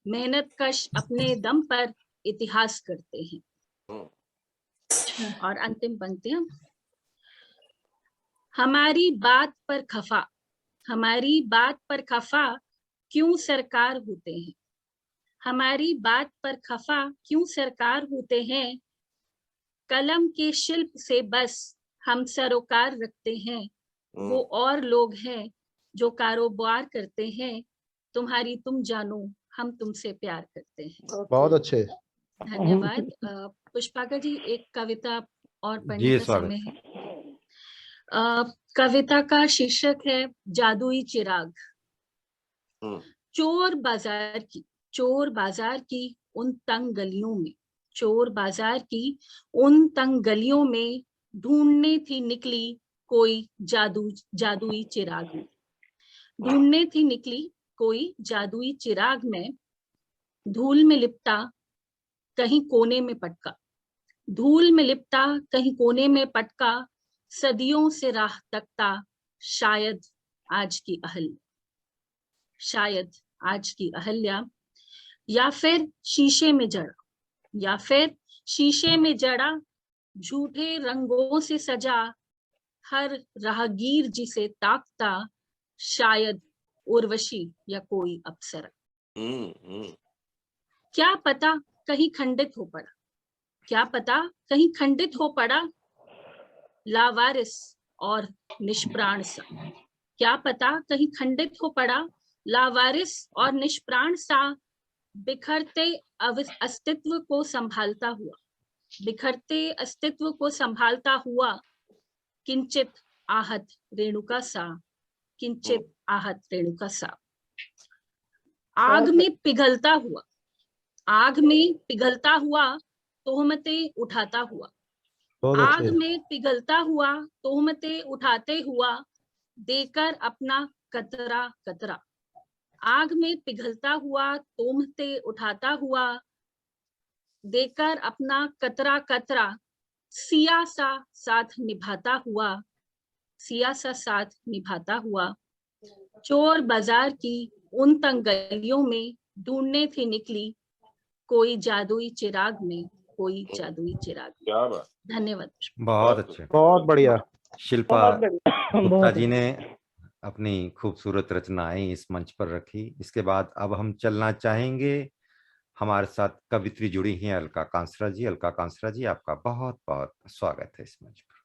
S9: मेहनत कश अपने दम पर इतिहास करते हैं। और अंतिम पंक्तियां। हमारी बात पर खफा, हमारी बात पर खफा क्यों सरकार होते हैं। हमारी बात पर खफा क्यों सरकार होते हैं। कलम के शिल्प से बस हम सरोकार रखते हैं। वो और लोग हैं जो कारोबार करते हैं। तुम्हारी तुम जानो, हम तुमसे प्यार करते हैं।
S3: बहुत अच्छे।
S9: धन्यवाद। पुष्पाकर जी, एक कविता और पढ़ने
S1: जी,
S9: का
S1: स्वागत।
S9: समय है। कविता का शीर्षक है जादुई चिराग। चोर बाजार की, चोर बाजार की उन तंग गलियों में, चोर बाजार की उन तंग गलियों में ढूंढने थी निकली कोई जादुई चिराग में। ढूंढने थी निकली कोई जादुई चिराग में। धूल में लिपटा कहीं कोने में पटका, धूल में लिपटा कहीं कोने में पटका। सदियों से राह तकता शायद आज की अहल्या, शायद आज की अहल्या। या फिर शीशे में जड़ा, या फिर शीशे में जड़ा झूठे रंगों से सजा हर राहगीर जिसे ताकता शायद उर्वशी या कोई अप्सरा। क्या पता कहीं खंडित हो पड़ा, क्या पता कहीं खंडित हो पड़ा लावारिस और निष्प्राण सा। क्या पता कहीं खंडित हो पड़ा लावारिस और निष्प्राण सा। बिखरते अस्तित्व को संभालता हुआ, बिखरते अस्तित्व को संभालता हुआ। किंचित आहत रेणुका सा, किंचित आहत रेणुका सा। आग में पिघलता हुआ, आग में पिघलता हुआ तोहमतें उठाता हुआ।
S3: बहुत
S9: आग
S3: अच्छे।
S9: में पिघलता हुआ तोहमतें उठाते हुआ देकर अपना कतरा कतरा। आग में पिघलता हुआ तोहमतें उठाता हुआ देकर अपना कतरा कतरा। सिया सा साथ निभाता हुआ, सिया सा साथ निभाता हुआ। चोर बाजार की उन तंग गलियों में ढूंढने थी निकली कोई जादुई चिराग में, कोई जादुई चिराग में।
S6: क्या बात।
S9: धन्यवाद।
S1: बहुत अच्छे।
S3: बहुत बढ़िया।
S1: शिल्पा
S8: बहुत बढ़िया।
S1: गुप्ता जी ने अपनी खूबसूरत रचनाएं इस मंच पर रखी। इसके बाद अब हम चलना चाहेंगे, हमारे साथ कवित्री जुड़ी हैं अलका कांसरा जी। अलका कांसरा जी, आपका बहुत बहुत स्वागत है इस मंच पर।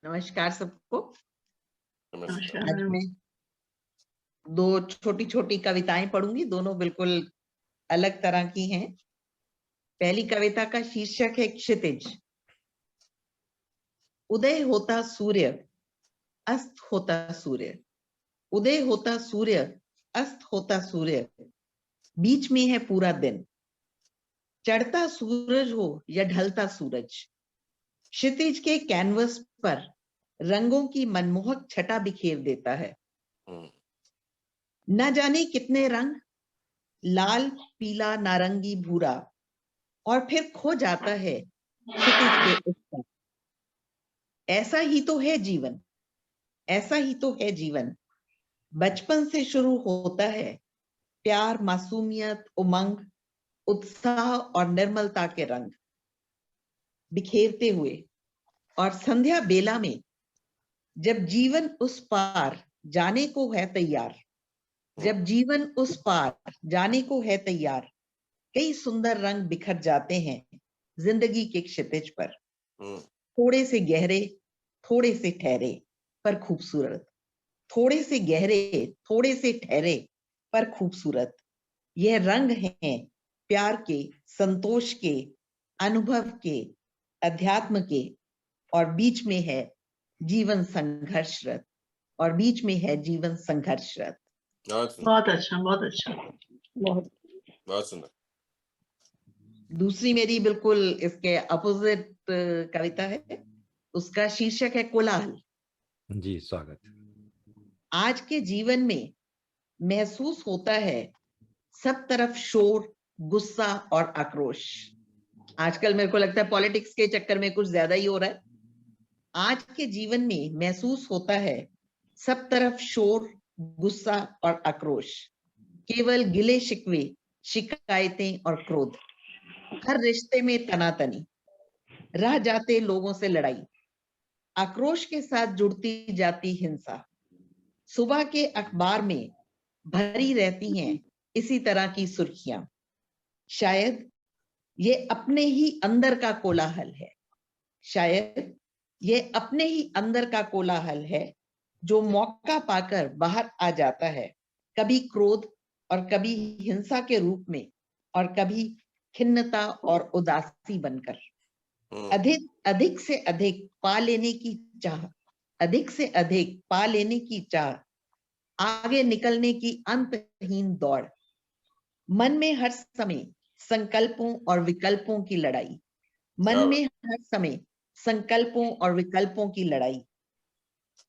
S10: नमस्कार सबको।
S6: नमस्कार।
S10: आज मैं दो छोटी छोटी कविताएं पढ़ूंगी, दोनों बिल्कुल अलग तरह की हैं। पहली कविता का शीर्षक है क्षितिज। उदय होता सूर्य, अस्त होता सूर्य, उदय होता सूर्य, अस्त होता सूर्य, बीच में है पूरा दिन। चढ़ता सूरज हो या ढलता सूरज, क्षितिज के कैनवस पर रंगों की मनमोहक छटा बिखेर देता है। न जाने कितने रंग, लाल, पीला, नारंगी, भूरा, और फिर खो जाता है क्षितिज के उस पर। ऐसा ही तो है जीवन, ऐसा ही तो है जीवन। बचपन से शुरू होता है प्यार, मासूमियत, उमंग, उत्साह और निर्मलता के रंग बिखेरते हुए, और संध्या बेला में जब जीवन उस पार जाने को है तैयार, जब जीवन उस पार जाने को है तैयार, कई सुंदर रंग बिखर जाते हैं जिंदगी के क्षितिज पर। थोड़े से गहरे, थोड़े से ठहरे, पर खूबसूरत। थोड़े से गहरे, थोड़े से ठहरे, पर खूबसूरत। यह रंग हैं प्यार के, संतोष के, अनुभव के, अध्यात्म के, और बीच में है जीवन संघर्षरत, और बीच में है जीवन संघर्षरत।
S8: बहुत अच्छा, बहुत अच्छा।
S6: बहुत सुंदर।
S10: दूसरी मेरी बिल्कुल इसके अपोजिट कविता है, उसका शीर्षक है कोलाहल।
S1: जी स्वागत।
S10: आज के जीवन में महसूस होता है सब तरफ शोर, गुस्सा और आक्रोश। आजकल मेरे को लगता है पॉलिटिक्स के चक्कर में कुछ ज्यादा ही हो रहा है। आज के जीवन में महसूस होता है सब तरफ शोर, गुस्सा और आक्रोश, केवल गिले शिकवे, शिकायतें और क्रोध। हर रिश्ते में तनातनी, रह जाते लोगों से लड़ाई, आक्रोश के साथ जुड़ती जाती हिंसा। सुबह के अखबार में भरी रहती हैं इसी तरह की सुर्खियां। शायद ये अपने ही अंदर का कोलाहल है, शायद ये अपने ही अंदर का कोलाहल है जो मौका पाकर बाहर आ जाता है, कभी क्रोध और कभी हिंसा के रूप में, और कभी खिन्नता और उदासी बनकर। अधिक से अधिक पा लेने की चाह, अधिक से अधिक पा लेने की चाह, आगे निकलने की अंतहीन दौड़। मन में हर समय संकल्पों और विकल्पों की लड़ाई, मन में हर समय संकल्पों और विकल्पों की लड़ाई।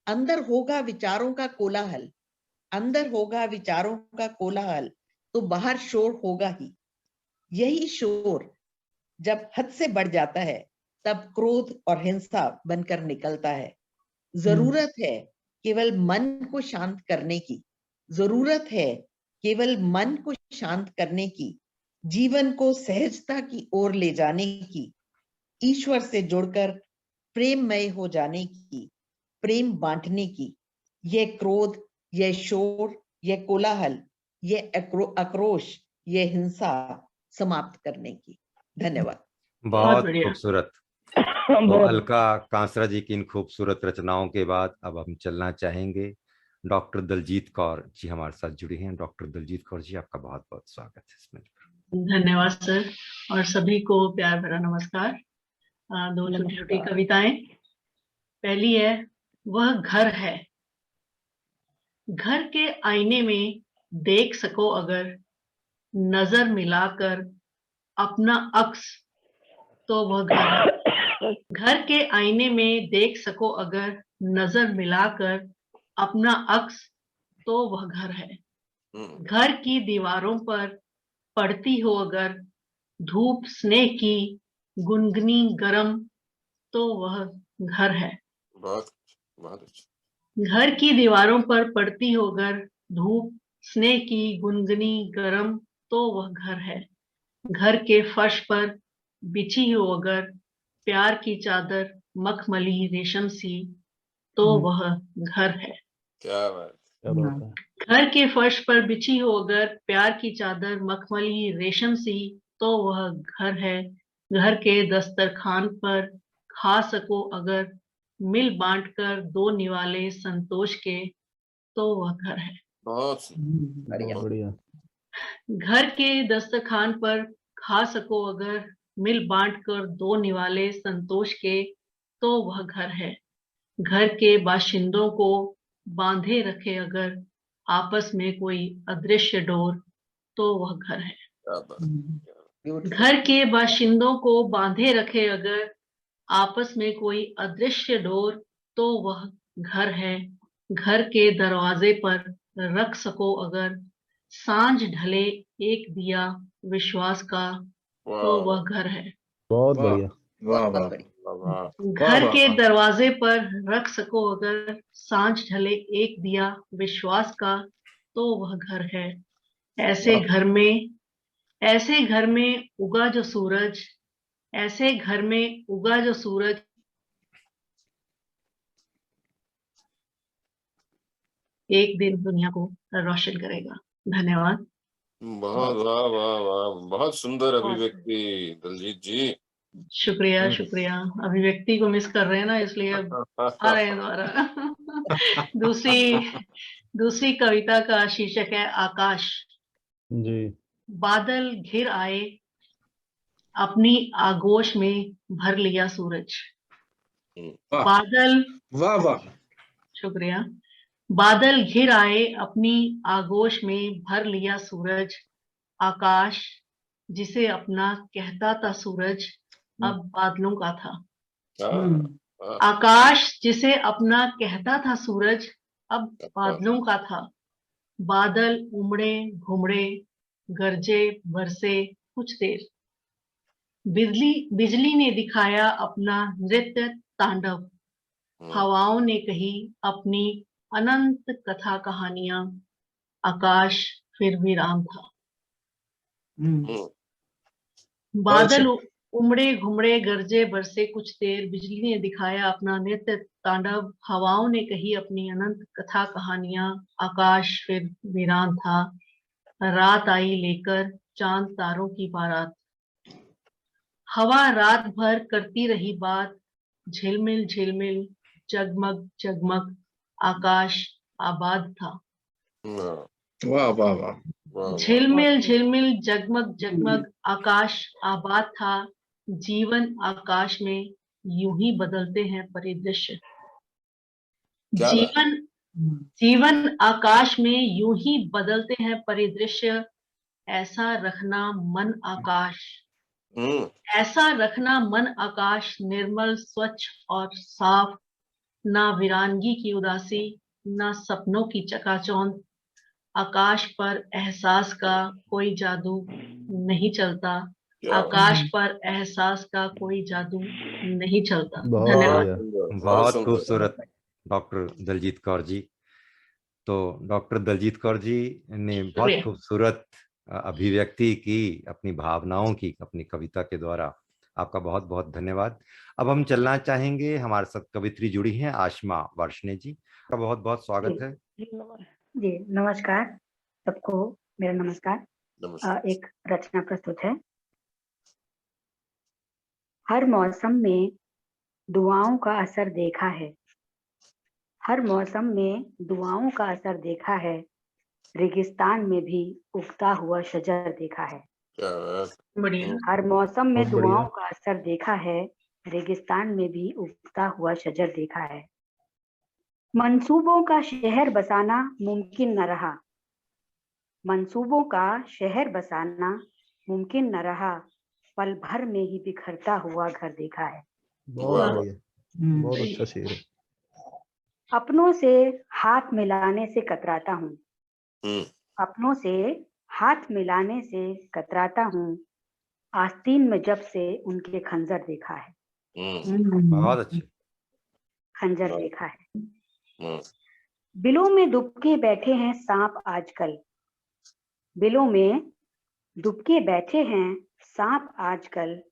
S10: अंदर होगा विचारों का कोलाहल, अंदर होगा विचारों का कोलाहल, तो बाहर शोर होगा ही। यही शोर जब हद से बढ़ जाता है तब क्रोध और हिंसा बनकर निकलता है। जरूरत है केवल मन को शांत करने की, जरूरत है केवल मन को शांत करने की, जीवन को सहजता की ओर ले जाने की, ईश्वर से जुड़कर प्रेममय हो जाने की, प्रेम बांटने की। यह क्रोध, यह शोर, यह कोलाहल, यह आक्रोश, यह हिंसा समाप्त करने की। धन्यवाद।
S1: बहुत
S8: बढ़िया।
S1: खूबसूरत। तो अलका कांसरा जी की इन खूबसूरत रचनाओं के बाद अब हम चलना चाहेंगे डॉक्टर दलजीत कौर जी हमारे साथ जुड़े हैं। डॉक्टर दलजीत कौर जी, आपका बहुत बहुत स्वागत है इसमें।
S8: धन्यवाद सर, और सभी को प्यार भरा नमस्कार। दो छोटी छोटी कविताएं। पहली है, वह घर है। घर के आईने में देख सको अगर, नजर मिलाकर अपना अक्स, तो वह घर है। घर के आईने में देख सको अगर, नजर मिलाकर अपना अक्स, तो वह घर है। घर की दीवारों पर पड़ती हो अगर धूप स्नेह की गुनगुनी गरम, तो वह घर है।
S6: बहुत बहुत अच्छा।
S8: घर की दीवारों पर पड़ती हो अगर धूप स्नेह की गुनगुनी गरम, तो वह घर है। घर के फर्श पर बिछी हो अगर प्यार की चादर मखमली रेशम सी, तो वह घर है।
S6: क्या बात।
S8: घर के फर्श पर बिछी हो अगर प्यार की चादर मखमली रेशम सी, तो वह घर है। घर के दस्तरखान पर खा सको अगर मिल बांट कर दो निवाले संतोष के, तो वह घर है।
S6: बहुत
S10: बढ़िया।
S3: बढ़िया।
S11: घर के दस्तरखान पर खा सको अगर, मिल बांट कर दो निवाले संतोष के, तो वह घर है। घर के बाशिंदों को बांधे रखे अगर, आपस में कोई अदृश्य डोर, तो वह घर है।
S6: क्या बात,
S10: Beautiful.
S11: घर के बाशिंदों को बांधे रखे अगर, आपस में कोई अदृश्य डोर, तो वह घर है। घर के दरवाजे पर रख सको अगर, सांझ ढले एक दिया विश्वास का, तो
S6: वाह
S11: वह घर है।
S3: बहुत
S6: वाह
S3: बढ़िया।
S10: बहुत बढ़िया।
S6: वाह वाह
S11: घर
S6: वाह
S11: के
S6: वाह।
S11: दरवाजे पर रख सको अगर, सांझ ढले एक दिया विश्वास का, तो वह घर है। ऐसे घर में उगा जो सूरज, ऐसे घर में उगा जो सूरज, एक दिन दुनिया को रोशन करेगा। धन्यवाद।
S6: बहुत वाह वाह वाह, बहुत सुंदर अभिव्यक्ति दलजीत जी।
S11: शुक्रिया शुक्रिया। अभिव्यक्ति को मिस कर रहे हैं ना, इसलिए अब आ रहे हैं दोबारा। दूसरी कविता का शीर्षक है आकाश।
S3: जी।
S11: बादल घिर आए, अपनी आगोश में भर लिया सूरज। बादल,
S6: वाह वाह,
S11: शुक्रिया। बादल घिर आए, अपनी आगोश में भर लिया सूरज। आकाश जिसे अपना कहता था सूरज, अब बादलों का था। आकाश जिसे अपना कहता था सूरज, अब बादलों का था। बादल उमड़े घुमड़े, गरजे बरसे कुछ देर। बिजली ने दिखाया अपना नृत्य तांडव। हवाओं ने कही अपनी अनंत कथा कहानियां। आकाश फिर वीरान था। बादल उमड़े घुमड़े, गरजे बरसे कुछ देर। बिजली ने दिखाया अपना नृत्य तांडव। हवाओं ने कही अपनी अनंत कथा कहानियां। आकाश फिर वीरान था। रात आई लेकर चांद तारों की बारात। हवा रात भर करती रही बात। झिलमिल झिलमिल, जगमग जगमग, आकाश आबाद था।
S6: वाह वाह वाह।
S11: झिलमिल झिलमिल, जगमग जगमग, आकाश आबाद था। जीवन आकाश में यूं ही बदलते हैं परिदृश्य। जीवन आकाश में यूं ही बदलते हैं परिदृश्य। ऐसा रखना मन आकाश, ऐसा रखना मन आकाश, निर्मल स्वच्छ और साफ। ना वीरानगी की उदासी, ना सपनों की चकाचौंध। आकाश पर एहसास का कोई जादू नहीं चलता। आकाश पर एहसास का कोई जादू नहीं चलता। धन्यवाद।
S1: बहुत खूबसूरत डॉक्टर दलजीत कौर जी। तो डॉक्टर दलजीत कौर जी ने बहुत खूबसूरत अभिव्यक्ति की, अपनी भावनाओं की अपनी कविता के द्वारा। आपका बहुत बहुत धन्यवाद। अब हम चलना चाहेंगे, हमारे साथ कवित्री जुड़ी हैं आशमा वार्ष्णेय जी। का बहुत बहुत स्वागत है।
S12: जी नमस्कार सबको, मेरा नमस्कार। एक रचना प्रस्तुत है। हर मौसम में दुआओं का असर देखा है, हर मौसम में दुआओं का असर देखा है। रेगिस्तान में भी उगता हुआ शजर देखा है। हर मौसम में दुआओं का असर देखा है, रेगिस्तान में भी उगता हुआ शजर देखा है। मंसूबों का शहर बसाना मुमकिन न रहा, मंसूबों का शहर बसाना मुमकिन न रहा। पल भर में ही बिखरता हुआ घर देखा है।
S3: बहुत बढ़िया, बहुत अच्छा शेर है।
S12: अपनों से हाथ मिलाने से कतराता हूँ, अपनों से हाथ मिलाने से कतराता हूँ। आस्तीन में जब से उनके खंजर देखा है।
S1: बहुत अच्छे।
S12: खंजर देखा है। बिलों में दुबके बैठे हैं सांप आजकल, बिलों में दुबके बैठे हैं सांप आजकल।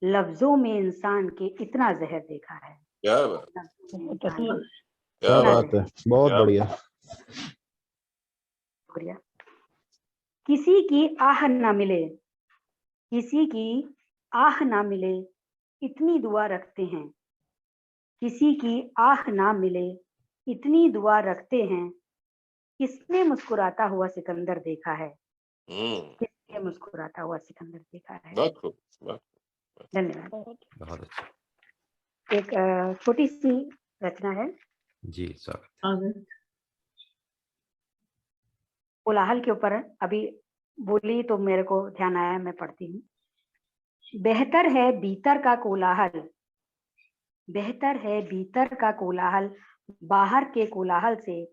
S12: लफ्जों में इंसान के इतना जहर देखा है।
S6: क्या बात,
S3: क्या बात है, बहुत बढ़िया।
S12: शुक्रिया। किसी की आह ना मिले, किसी की आह ना मिले, इतनी दुआ रखते हैं। किसी की आह ना मिले, इतनी दुआ रखते हैं। किसने मुस्कुराता हुआ सिकंदर देखा है। किसके मुस्कुराता हुआ सिकंदर देखा है।
S6: बहुत खूब, बहुत
S12: धन्यवाद।
S1: बहुत अच्छा।
S12: एक छोटी सी रचना है
S1: जी स्वागत।
S11: स्वागत।
S12: कोलाहल के ऊपर अभी बोली तो मेरे को ध्यान आया, मैं पढ़ती हूँ। बेहतर है भीतर का कोलाहल, बेहतर है भीतर का कोलाहल बाहर के कोलाहल से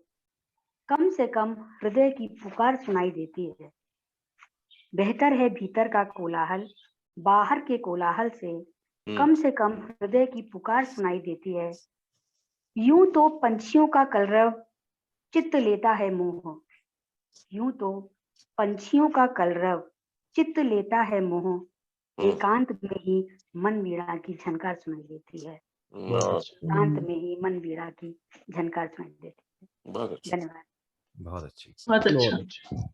S12: कम हृदय की पुकार सुनाई देती है। बेहतर है भीतर का कोलाहल बाहर के कोलाहल से कम हृदय की पुकार सुनाई देती है। यूं तो पंछियों का कलरव चित्त लेता है मोह, यूं तो पंछियों का कलरव चित्त लेता है मोह, एकांत में ही मन वीणा की झनकार सुनाई देती है। एकांत में ही मन वीणा की झनकार सुनाई देती है। धन्यवाद।
S1: बहुत अच्छी।
S11: बहुत अच्छा।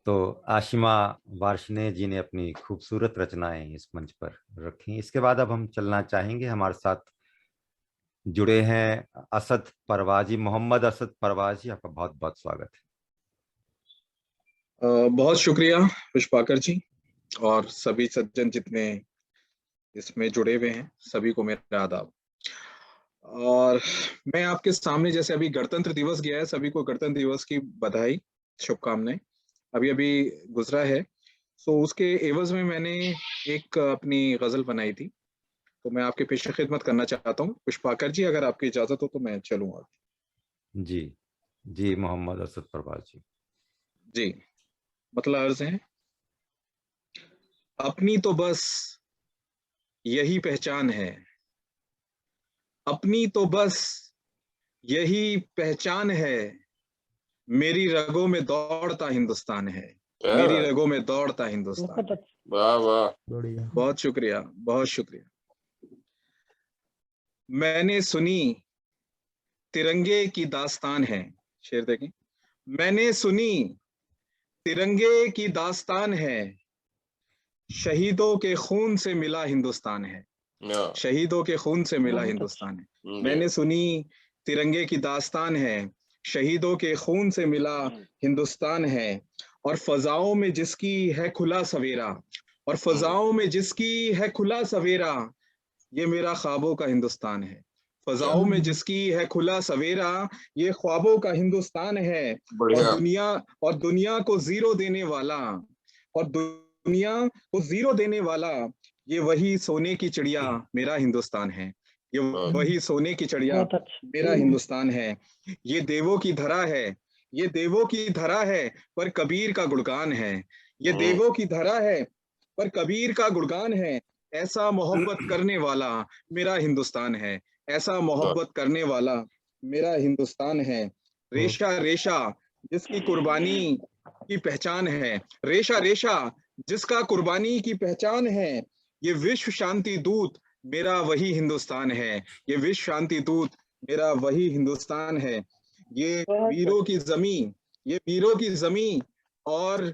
S1: तो आशिमा वार्ष्णेय जी ने अपनी खूबसूरत रचनाएं इस मंच पर रखी। इसके बाद अब हम चलना चाहेंगे, हमारे साथ जुड़े हैं असद परवाजी, मोहम्मद असद परवाजी, आपका बहुत बहुत स्वागत है।
S13: बहुत शुक्रिया पुष्पाकर जी, और सभी सज्जन जितने इसमें जुड़े हुए हैं सभी को मेरा आदाब। और मैं आपके सामने, जैसे अभी गणतंत्र दिवस गया है, सभी को गणतंत्र दिवस की बधाई, शुभकामनाएं। अभी अभी गुजरा है, तो उसके एवज में मैंने एक अपनी गजल बनाई थी, तो मैं आपके पेश खिदमत करना चाहता हूँ। पुष्पाकर जी अगर आपकी इजाजत हो तो मैं चलूंगा।
S1: जी जी मोहम्मद असद परवाजी
S13: जी। मतलब अर्ज है, अपनी तो बस यही पहचान है, अपनी तो बस यही पहचान है, मेरी रगों में दौड़ता हिंदुस्तान है, मेरी रगों में दौड़ता हिंदुस्तान है।
S6: वाह वाह,
S13: बहुत शुक्रिया, बहुत शुक्रिया। मैंने सुनी तिरंगे की दास्तान है, शेर देखें। मैंने सुनी तिरंगे की दास्तान है, शहीदों के खून से मिला हिंदुस्तान है, शहीदों के खून से मिला हिंदुस्तान है। मैंने सुनी तिरंगे की दास्तान है, शहीदों के खून से मिला हिंदुस्तान है, और फजाओं में जिसकी है खुला सवेरा, और फजाओं में जिसकी है खुला सवेरा, ये मेरा ख्वाबों का हिंदुस्तान है। फजाओं में जिसकी है खुला सवेरा, ये ख्वाबों का हिंदुस्तान है। और दुनिया को जीरो देने वाला, और दुनिया को जीरो देने वाला, ये वही सोने की चिड़िया मेरा हिंदुस्तान है, ये वही सोने की चिड़िया मेरा हिंदुस्तान है। ये देवों की धरा है, ये देवों की धरा है, पर कबीर का गुणगान है। ये देवों की धरा है, पर कबीर का गुणगान है। ऐसा मोहब्बत करने वाला मेरा हिंदुस्तान है, ऐसा मोहब्बत करने वाला मेरा हिंदुस्तान है। रेशा रेशा जिसकी कुर्बानी की पहचान है, रेशा रेशा जिसका कुर्बानी की पहचान है, ये विश्व शांति दूत मेरा वही हिंदुस्तान है, ये विश्व शांति दूत मेरा वही हिंदुस्तान है। ये वीरों की जमीन, ये वीरों की जमीन और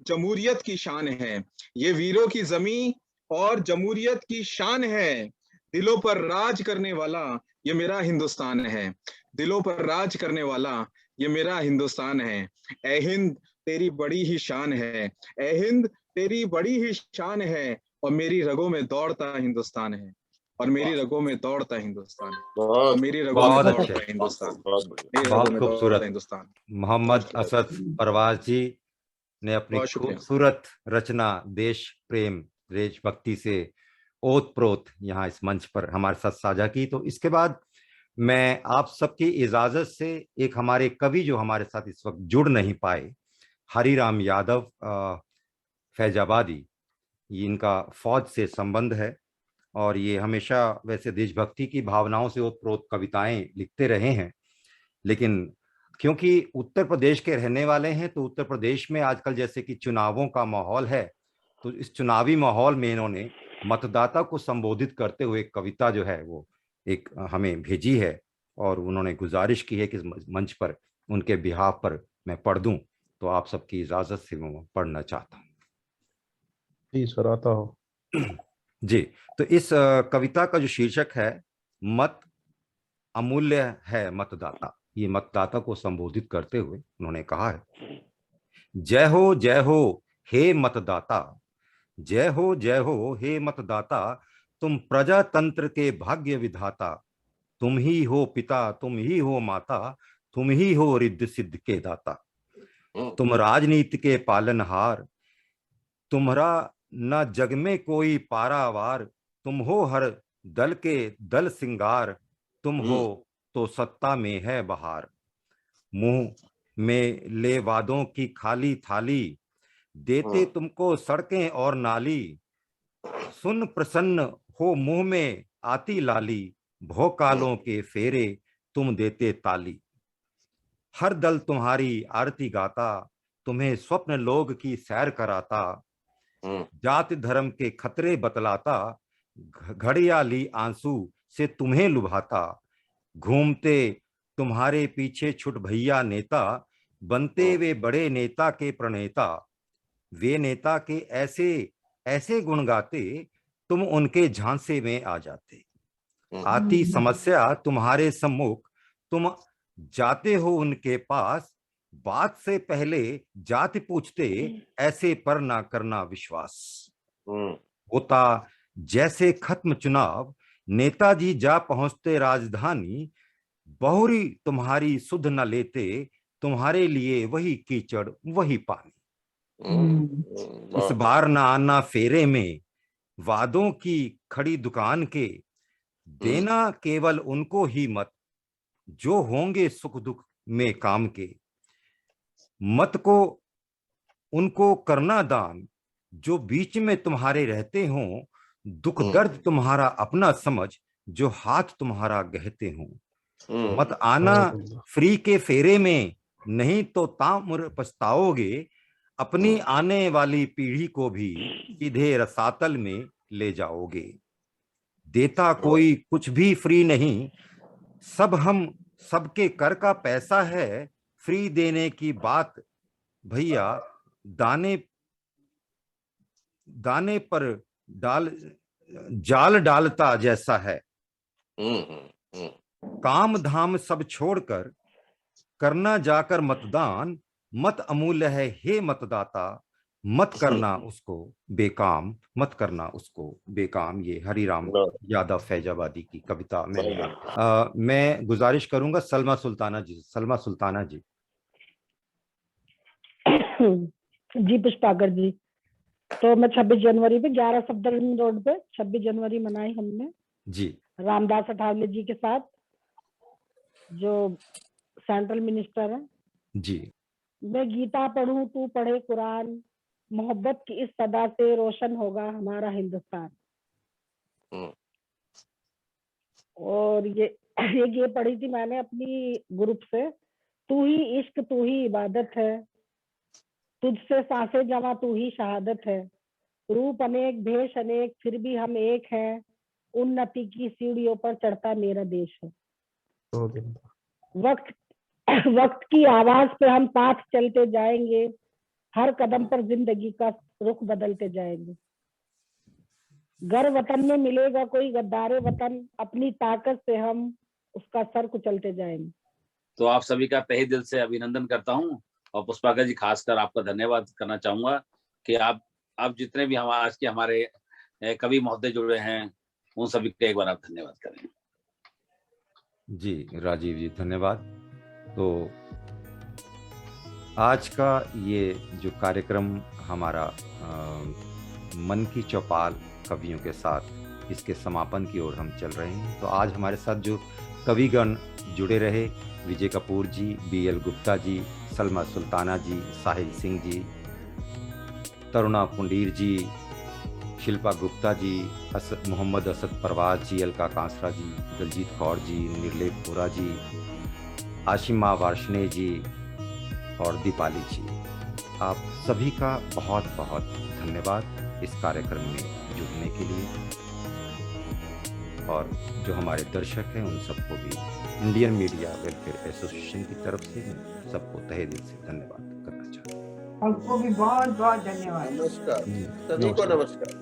S13: जमहूरियत की शान है, ये वीरों की जमीन और जमहूरियत की शान है। दिलों पर राज करने वाला ये मेरा हिंदुस्तान है, दिलों पर राज करने वाला ये मेरा हिंदुस्तान है। ए हिंद तेरी बड़ी ही शान है, ए हिंद तेरी बड़ी ही शान है, और मेरी रगों में दौड़ता हिंदुस्तान है, और मेरी रगों में दौड़ता हिंदुस्तान है, और मेरी रगों में दौड़ता हिंदुस्तान,
S1: बहुत खूबसूरत
S13: हिंदुस्तान।
S1: मोहम्मद असद परवाजी ने अपनी खूबसूरत रचना देश प्रेम देशभक्ति से ओतप्रोत यहाँ इस मंच पर हमारे साथ साझा की। तो इसके बाद मैं आप सबकी इजाजत से एक हमारे कवि जो हमारे साथ इस वक्त जुड़ नहीं पाए, हरिराम यादव फैजाबादी, इनका फौज से संबंध है और ये हमेशा वैसे देशभक्ति की भावनाओं से ओतप्रोत कविताएं लिखते रहे हैं, लेकिन क्योंकि उत्तर प्रदेश के रहने वाले हैं तो उत्तर प्रदेश में आजकल जैसे कि चुनावों का माहौल है, तो इस चुनावी माहौल में इन्होंने मतदाता को संबोधित करते हुए कविता जो है वो एक हमें भेजी है, और उन्होंने गुजारिश की है कि मंच पर उनके बिहाफ पर मैं पढ़ दूं, तो आप सबकी इजाजत से मैं पढ़ना चाहता हूँ।
S3: जी सर, आता हो।
S1: जी, तो इस कविता का जो शीर्षक है मत अमूल्य है मतदाता, ये मतदाता को संबोधित करते हुए उन्होंने कहा है, जय हो हे मतदाता। जय हो हे मतदाता, तुम प्रजातंत्र के भाग्य विधाता। तुम ही हो पिता, तुम ही हो माता, तुम ही हो रिद्ध सिद्ध के दाता। तुम राजनीति के पालनहार, तुम्हारा न जग में कोई पारावार। तुम हो हर दल के दल सिंगार, तुम हो तो सत्ता में है बहार। मुंह में ले वादों की खाली थाली, देते तुमको सड़कें और नाली। सुन प्रसन्न हो मुंह में आती लाली, भोकालों के फेरे तुम देते ताली। हर दल तुम्हारी आरती गाता, तुम्हें स्वप्न लोग की सैर कराता। जाति धर्म के खतरे बतलाता, घड़ियाली आंसू से तुम्हें लुभाता। घूमते तुम्हारे पीछे छुट भैया नेता, बनते वे बड़े नेता के प्रणेता। वे नेता के ऐसे ऐसे गुण गाते, तुम उनके झांसे में आ जाते। आती समस्या तुम्हारे सम्मुख, तुम जाते हो उनके पास। बात से पहले जाति पूछते, ऐसे पर ना करना विश्वास। होता जैसे खत्म चुनाव, नेताजी जा पहुंचते राजधानी। बहुरी तुम्हारी सुध न लेते, तुम्हारे लिए वही कीचड़ वही पानी। इस बार ना आना फेरे में, वादों की खड़ी दुकान के। देना केवल उनको ही मत, जो होंगे सुख दुख में काम के। मत को उनको करना दान, जो बीच में तुम्हारे रहते हों। दुख दर्द तुम्हारा अपना समझ, जो हाथ तुम्हारा गहते हों। मत आना फ्री के फेरे में, नहीं तो ताउम्र पछताओगे। अपनी आने वाली पीढ़ी को भी सीधे रसातल में ले जाओगे। देता कोई कुछ भी फ्री नहीं, सब हम सबके कर का पैसा है। फ्री देने की बात भैया, दाने दाने पर डाल जाल डालता जैसा है। काम धाम सब छोड़कर करना जाकर मतदान। मत अमूल्य है हे मतदाता, मत करना उसको बेकाम, मत करना उसको बेकाम। ये हरिराम यादव फैजाबादी की कविता मैं गुजारिश करूंगा सलमा सुल्ताना जी।
S7: जी पुष्पाकर जी, तो मैं 26 जनवरी पे 11 सफदरजंग रोड पे 26 जनवरी मनाई हमने
S1: जी
S7: रामदास अठावले जी के साथ, जो सेंट्रल मिनिस्टर है
S1: जी।
S7: मैं गीता पढ़ूं तू पढ़े कुरान, मोहब्बत की इस सदा से रोशन होगा हमारा हिंदुस्तान। और ये पढ़ी थी मैंने अपनी ग्रुप से। तू ही इश्क तू ही इबादत है, तुझसे सांसें जमा तू ही शहादत है। रूप अनेक भेष अनेक फिर भी हम एक हैं, उन्नति की सीढ़ियों पर चढ़ता मेरा देश है। वक्त की आवाज पे हम साथ चलते जाएंगे, हर कदम पर जिंदगी का रुख बदलते जाएंगे। घर वतन में मिलेगा कोई गद्दारे वतन, अपनी ताकत से हम उसका सर कुचलते जाएंगे।
S14: तो आप सभी का तहे दिल से अभिनंदन करता हूं, और पुष्पाकर जी खासकर आपका धन्यवाद करना चाहूंगा कि आप जितने भी हम आज के हमारे कवि महोदय जुड़े हैं, उन सभी का एक बार आप धन्यवाद करें।
S1: जी राजीव जी धन्यवाद। तो आज का ये जो कार्यक्रम हमारा मन की चौपाल कवियों के साथ, इसके समापन की ओर हम चल रहे हैं। तो आज हमारे साथ जो कविगण जुड़े रहे, विजय कपूर जी, BL गुप्ता जी, सलमा सुल्ताना जी, साहिल सिंह जी, तरुणा पुंडीर जी, शिल्पा गुप्ता जी, मोहम्मद असद परवाज जी, अलका कांसरा जी, दलजीत कौर जी, निर्लेप बोरा जी, आशिमा वार्ष्णेय जी और दीपाली जी, आप सभी का बहुत बहुत धन्यवाद इस कार्यक्रम में जुड़ने के लिए। और जो हमारे दर्शक हैं उन सबको भी इंडियन मीडिया वेलफेयर एसोसिएशन की तरफ से सबको तहे दिल से धन्यवाद करना चाहता हूँ।
S5: आपको भी बहुत बहुत धन्यवाद।
S4: नमस्कार, सभी को नमस्कार,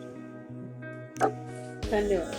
S8: धन्यवाद।